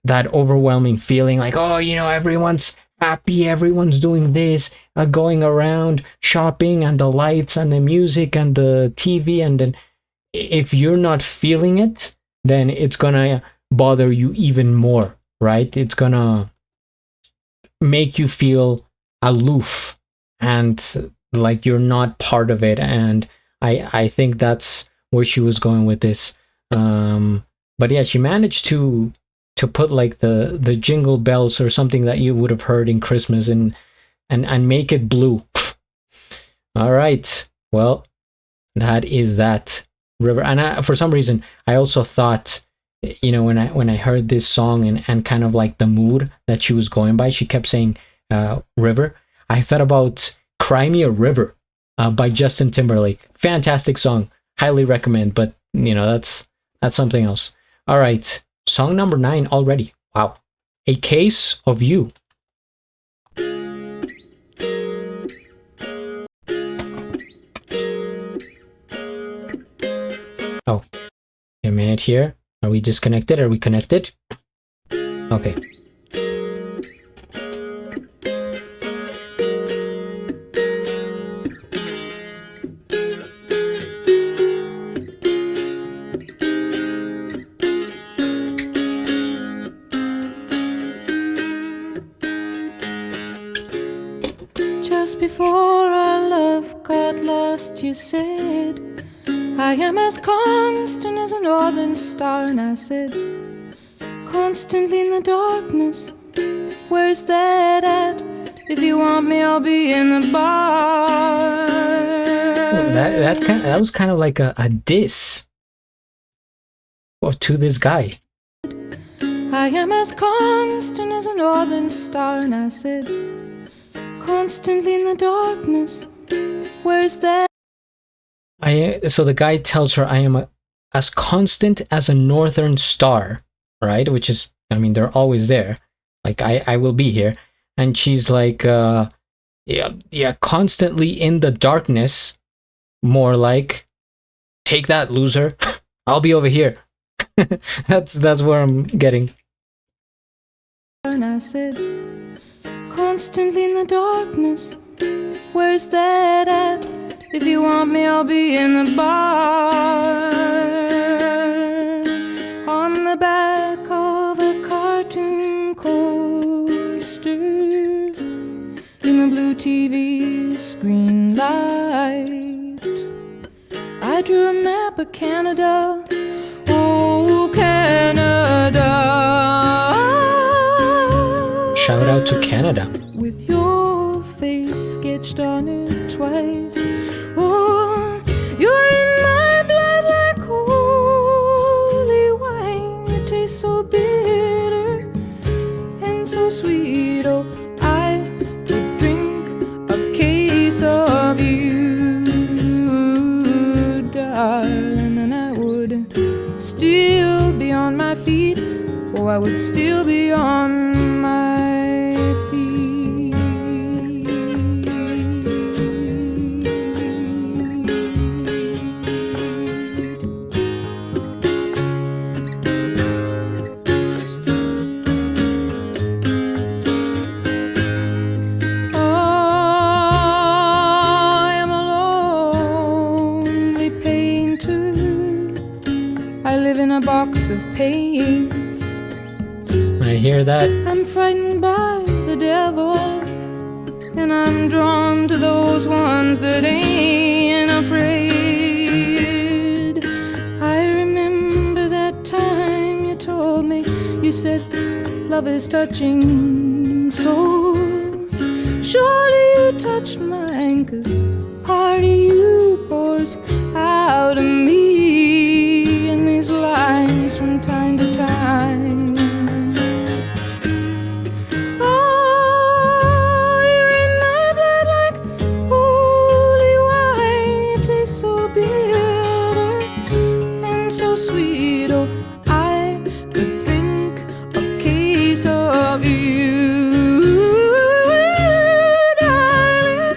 that overwhelming feeling like, oh, everyone's happy, everyone's doing this, going around shopping, and the lights and the music and the TV, and then if you're not feeling it, then it's gonna bother you even more, right? It's gonna make you feel aloof and like you're not part of it. And I think that's where she was going with this. But yeah, she managed to put like the jingle bells or something that you would have heard in Christmas and make it blue. All right, well, that is that river. And for some reason I also thought, when I heard this song and kind of like the mood that she was going by, she kept saying river, I thought about Cry Me a River by Justin Timberlake. Fantastic song, highly recommend, but that's something else. All right, song number 9 already. Wow. A Case of You. Oh, a minute here. Are we disconnected? Are we connected? Okay. Just before our love got lost, you said, I am as constant as a northern star. And I said, constantly in the darkness, where's that at? If you want me, I'll be in the bar. That was kind of like a diss to this guy. I am as constant as a northern star. And I said, constantly in the darkness, where's that? So the guy tells her, I am as constant as a northern star, right? Which is, they're always there. Like, I will be here. And she's like, yeah, constantly in the darkness. More like, take that, loser. I'll be over here. That's where I'm getting. And I said, constantly in the darkness, where's that at? If you want me, I'll be in the bar. On the back of a cartoon coaster, in the blue TV screen light, I drew a map of Canada. Oh, Canada. Shout out to Canada. With your face sketched on it twice. Oh, you're in my blood like holy wine. You taste so bitter and so sweet. Oh, I could drink a case of you, darling, and I would still be on my feet. Oh, I would still be on my feet. box of paints. I hear that. I'm frightened by the devil, and I'm drawn to those ones that ain't afraid. I remember that time you told me, you said love is touching souls. Surely you touch mine, 'cause part of you pours out of me in these lines from time to time. Oh, you're in my blood like holy wine. You taste so bitter and so sweet. Oh, I could drink a case of you, darling.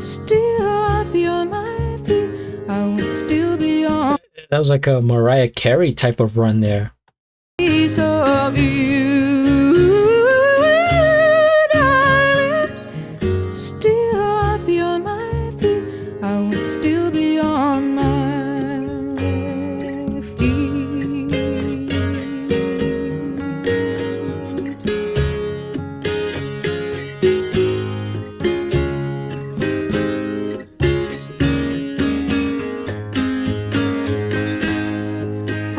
Still I'd be on my feet. I would still be on That was like a Mariah Carey type of run there. piece of you, darling. Still I'd be on my feet. I would still be on my feet.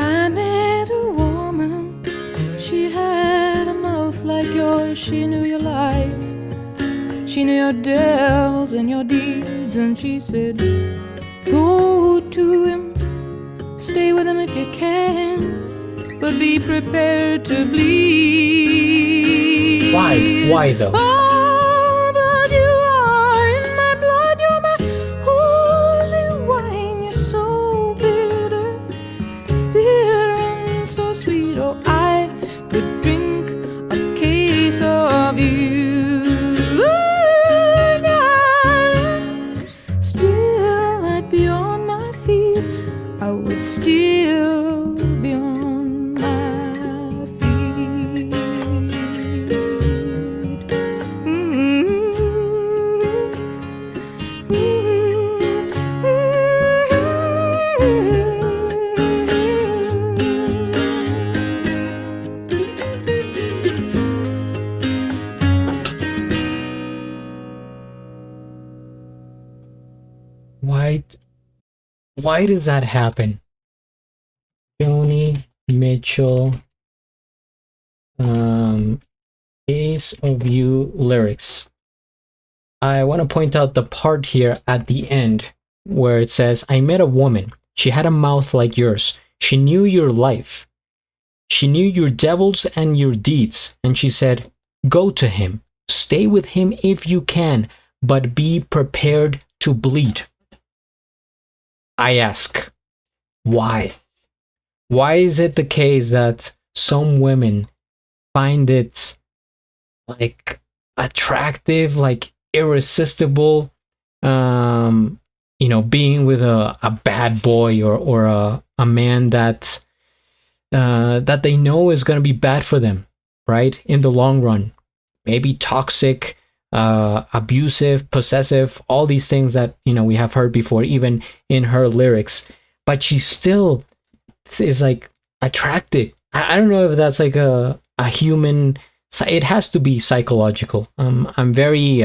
I met a woman, she had a mouth like yours. She knew your life, she knew your devils and your deeds. And she said, go to him, stay with him if you can, but be prepared to bleed. Why though? Oh, but you are in my blood, you're my holy wine. You're so bitter, bitter and so sweet. Oh, I could drink a case of you, darling. Still I'd be on my feet. I would still be on my feet. Why does that happen? Joni Mitchell, Case of You lyrics. I want to point out the part here at the end where it says, I met a woman. She had a mouth like yours. She knew your life. She knew your devils and your deeds. And she said, go to him. Stay with him if you can, but be prepared to bleed. I ask, why? Why is it the case that some women find it like attractive, like irresistible, being with a bad boy or a man that they know is going to be bad for them, right? In the long run, maybe toxic, abusive, possessive, all these things that we have heard before, even in her lyrics. But she still is like attracted. I don't know if that's like a human. It has to be psychological. I'm very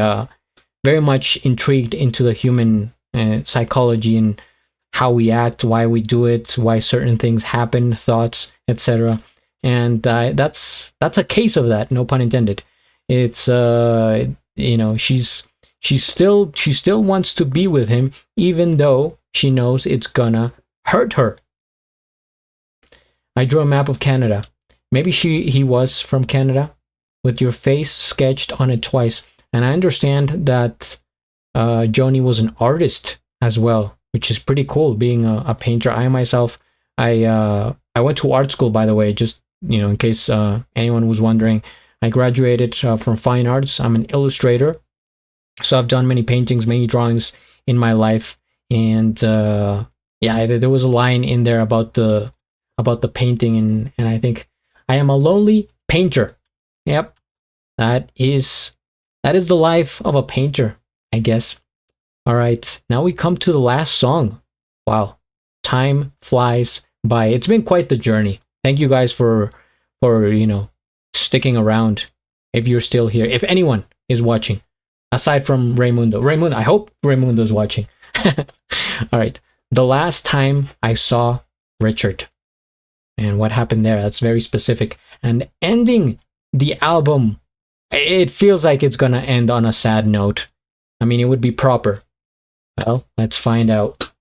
much intrigued into the human psychology and how we act, why we do it, why certain things happen, thoughts, etc. And that's a case of that. No pun intended. It's she still wants to be with him, even though she knows it's gonna hurt her. I drew a map of Canada. Maybe he was from Canada, with your face sketched on it twice. And I understand that Joni was an artist as well, which is pretty cool, being a painter. I myself, I went to art school, by the way, just in case anyone was wondering. I graduated from fine arts. I'm an illustrator, so I've done many paintings, many drawings in my life. And there was a line in there about the painting, and I think I am a lonely painter. Yep, that is the life of a painter, I guess. All right, now we come to the last song. Wow, time flies by. It's been quite the journey. Thank you guys for sticking around. If you're still here, if anyone is watching, aside from Raymundo, I hope Raymundo is watching. All right. The last time I saw Richard, and what happened there, that's very specific. And ending the album, it feels like it's gonna end on a sad note. I mean, it would be proper. Well, let's find out.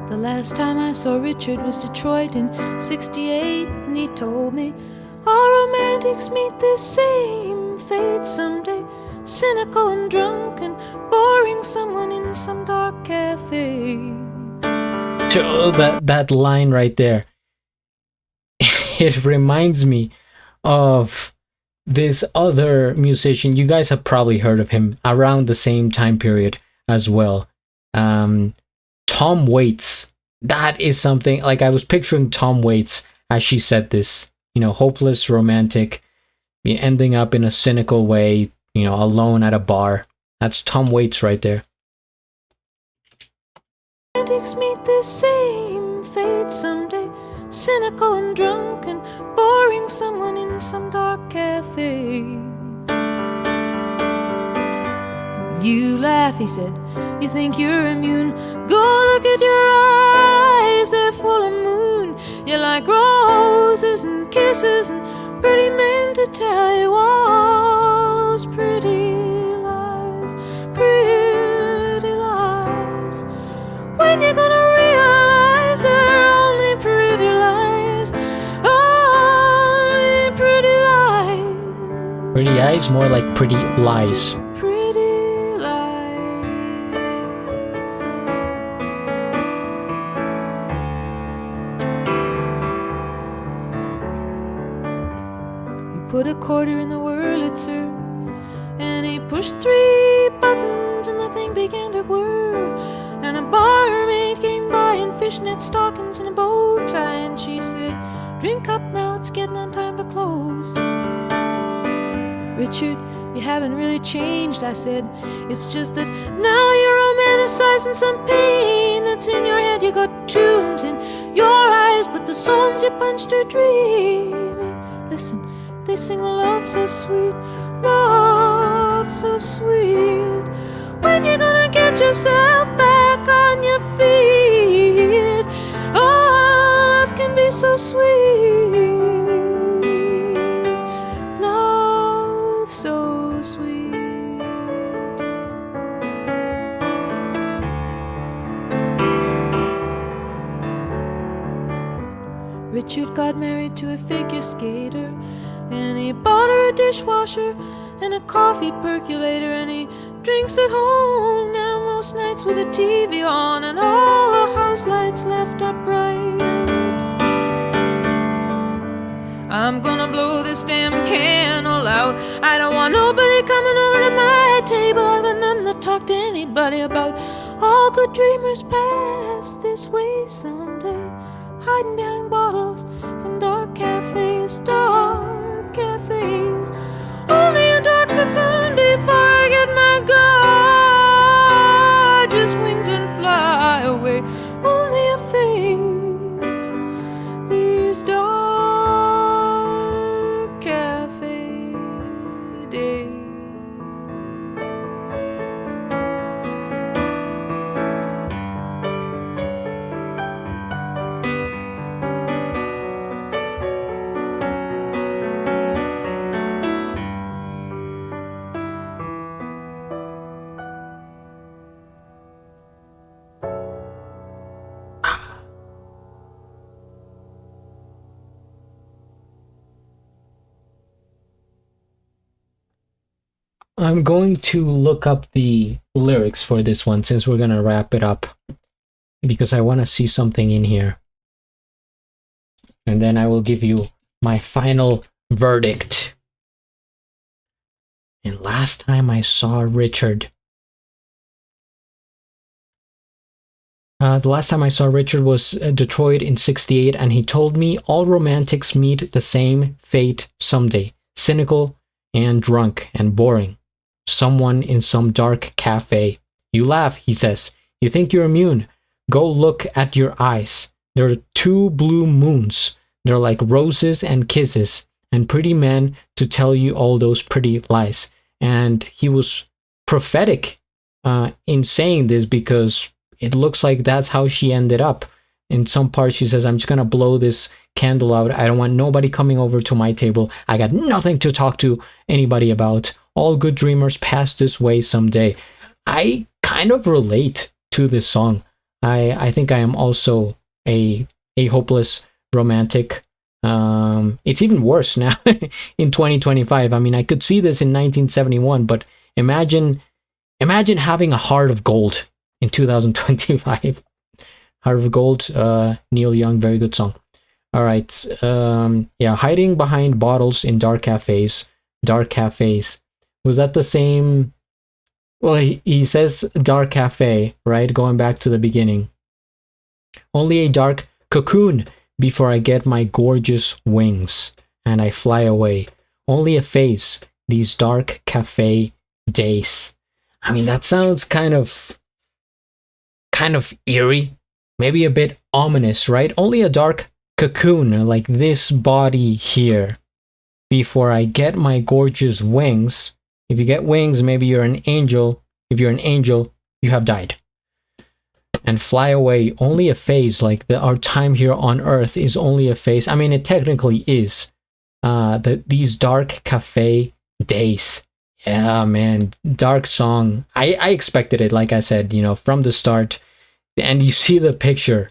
The last time I saw Richard was Detroit in '68, and he told me all romantics meet the same fate someday. Cynical and drunk and boring someone in some dark cafe. That line right there, it reminds me of this other musician. You guys have probably heard of him around the same time period as well. Tom Waits. That is something, like, I was picturing Tom Waits as she said this, hopeless romantic, ending up in a cynical way, alone at a bar. That's Tom Waits right there. Romantics meet the same fate someday. Cynical and drunk and boring someone in some dark cafe. You laugh, he said, you think you're immune. Go look at your eyes, they're full of moon. You like roses and kisses and pretty men to tell you all those pretty lies, pretty lies. When you're gonna realize they're only pretty lies, only pretty lies. Pretty eyes, more like pretty lies. Put a quarter in the Wurlitzer, and he pushed 3 buttons, and the thing began to whir. And a barmaid came by in fishnet stockings and a bow tie, and she said, "Drink up now, it's getting on time to close." "Richard, you haven't really changed," I said. "It's just that now you're romanticizing some pain that's in your head. You got tombs in your eyes, but the songs you punched are dreaming. Listen, they sing a love so sweet, love so sweet. When you gonna get yourself back on your feet? Oh, love can be so sweet, love so sweet." Richard got married to a figure skater, and he bought her a dishwasher and a coffee percolator, and he drinks at home now most nights with the TV on and all the house lights left upright. "I'm gonna blow this damn candle out. I don't want nobody coming over to my table. I've got nothing to talk to anybody about. All good dreamers pass this way someday, hiding behind bottles in dark cafes, dark cafes. Only a dark cocoon before I get my gorgeous wings and fly away. Only a phase, these dark cafe days." I'm going to look up the lyrics for this one since we're gonna wrap it up, because I want to see something in here, and then I will give you my final verdict. And last time I saw Richard, the last time I saw Richard was Detroit in '68, and he told me all romantics meet the same fate someday. Cynical and drunk and boring. Someone in some dark cafe. You laugh, he says. You think you're immune. Go look at your eyes. There are two blue moons. They're like roses and kisses, and pretty men to tell you all those pretty lies. And he was prophetic in saying this, because it looks like that's how she ended up. In some parts, she says, I'm just going to blow this candle out. I don't want nobody coming over to my table. I got nothing to talk to anybody about. All good dreamers pass this way someday. I kind of relate to this song. I think I am also a hopeless romantic. It's even worse now in 2025. I mean, I could see this in 1971, but imagine having a heart of gold in 2025. Heart of Gold, Neil Young, very good song. All right, yeah, hiding behind bottles in dark cafes. Dark cafes. Was that the same? Well, he says dark cafe, right? Going back to the beginning. Only a dark cocoon before I get my gorgeous wings and I fly away. Only a phase, these dark cafe days. I mean, that sounds kind of eerie, maybe a bit ominous, right? Only a dark cocoon like this body here before I get my gorgeous wings. If you get wings, maybe you're an angel. If you're an angel, you have died. And fly away, only a phase, like our time here on Earth is only a phase. I mean, it technically is. These dark cafe days. Yeah, man, dark song. I expected it, like I said, from the start. And you see the picture.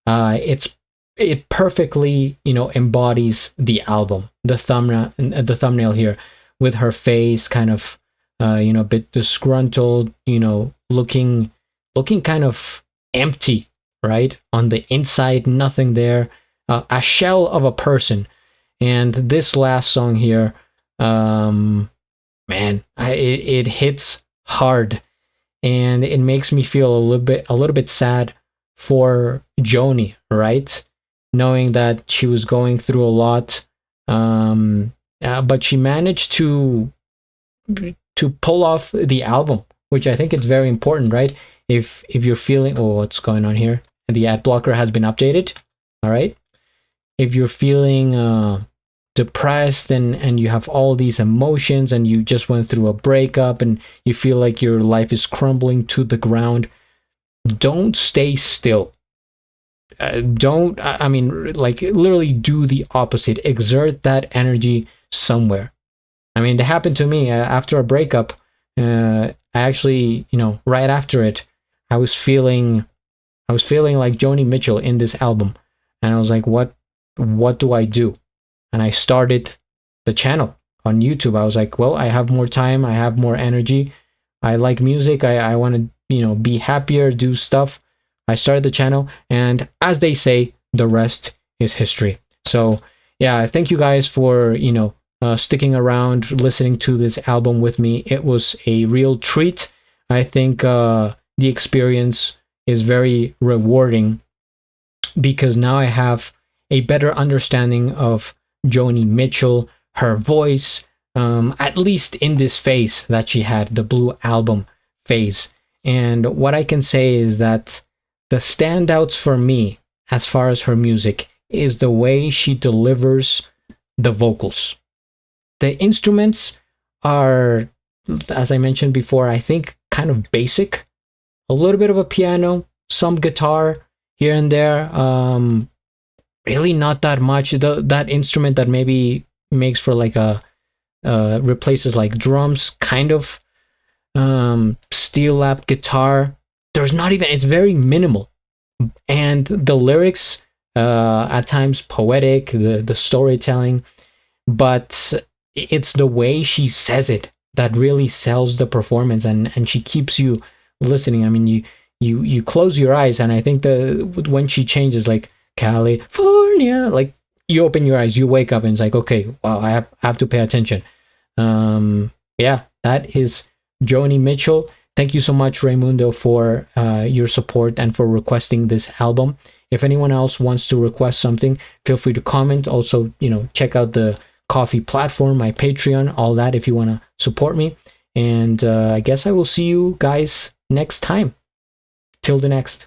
It perfectly, embodies the album. The thumbnail here, with her face kind of, a bit disgruntled, looking kind of empty, right? On the inside, nothing there. A shell of a person. And this last song here, man, it hits hard, and it makes me feel a little bit sad for Joni, right? Knowing that she was going through a lot, but she managed to pull off the album, which I think is very important, right? If you're feeling, oh, what's going on here? The ad blocker has been updated. All right. If you're feeling depressed and you have all these emotions and you just went through a breakup and you feel like your life is crumbling to the ground, don't stay still. I mean, like, literally do the opposite. Exert that energy somewhere. I mean, it happened to me after a breakup. I actually, right after it, I was feeling like Joni Mitchell in this album, and I was like, what do I do? And I started the channel on YouTube. I was like, well, I have more time, I have more energy, I like music, I want to, be happier, do stuff. I started the channel, and as they say, the rest is history. So yeah, thank you guys for, sticking around, listening to this album with me. It was a real treat. I think the experience is very rewarding, because now I have a better understanding of Joni Mitchell, her voice, at least in this phase that she had, the Blue Album phase. And what I can say is that the standouts for me, as far as her music, is the way she delivers the vocals. The instruments are, as I mentioned before, I think kind of basic. A little bit of a piano, some guitar here and there. Really not that much. That instrument that maybe makes for like a replaces like drums, kind of steel lap guitar. There's not even, it's very minimal. And the lyrics, at times poetic, the storytelling, but it's the way she says it that really sells the performance, and she keeps you listening. I mean, you close your eyes, and I think when she changes, like California, like you open your eyes, you wake up, and it's like, okay, wow, I have to pay attention. Yeah, that is Joni Mitchell. Thank you so much, Raymundo, for your support and for requesting this album. If anyone else wants to request something, feel free to comment. Also, check out the Coffee platform, my Patreon, all that if you want to support me. And I guess I will see you guys next time. Till the next.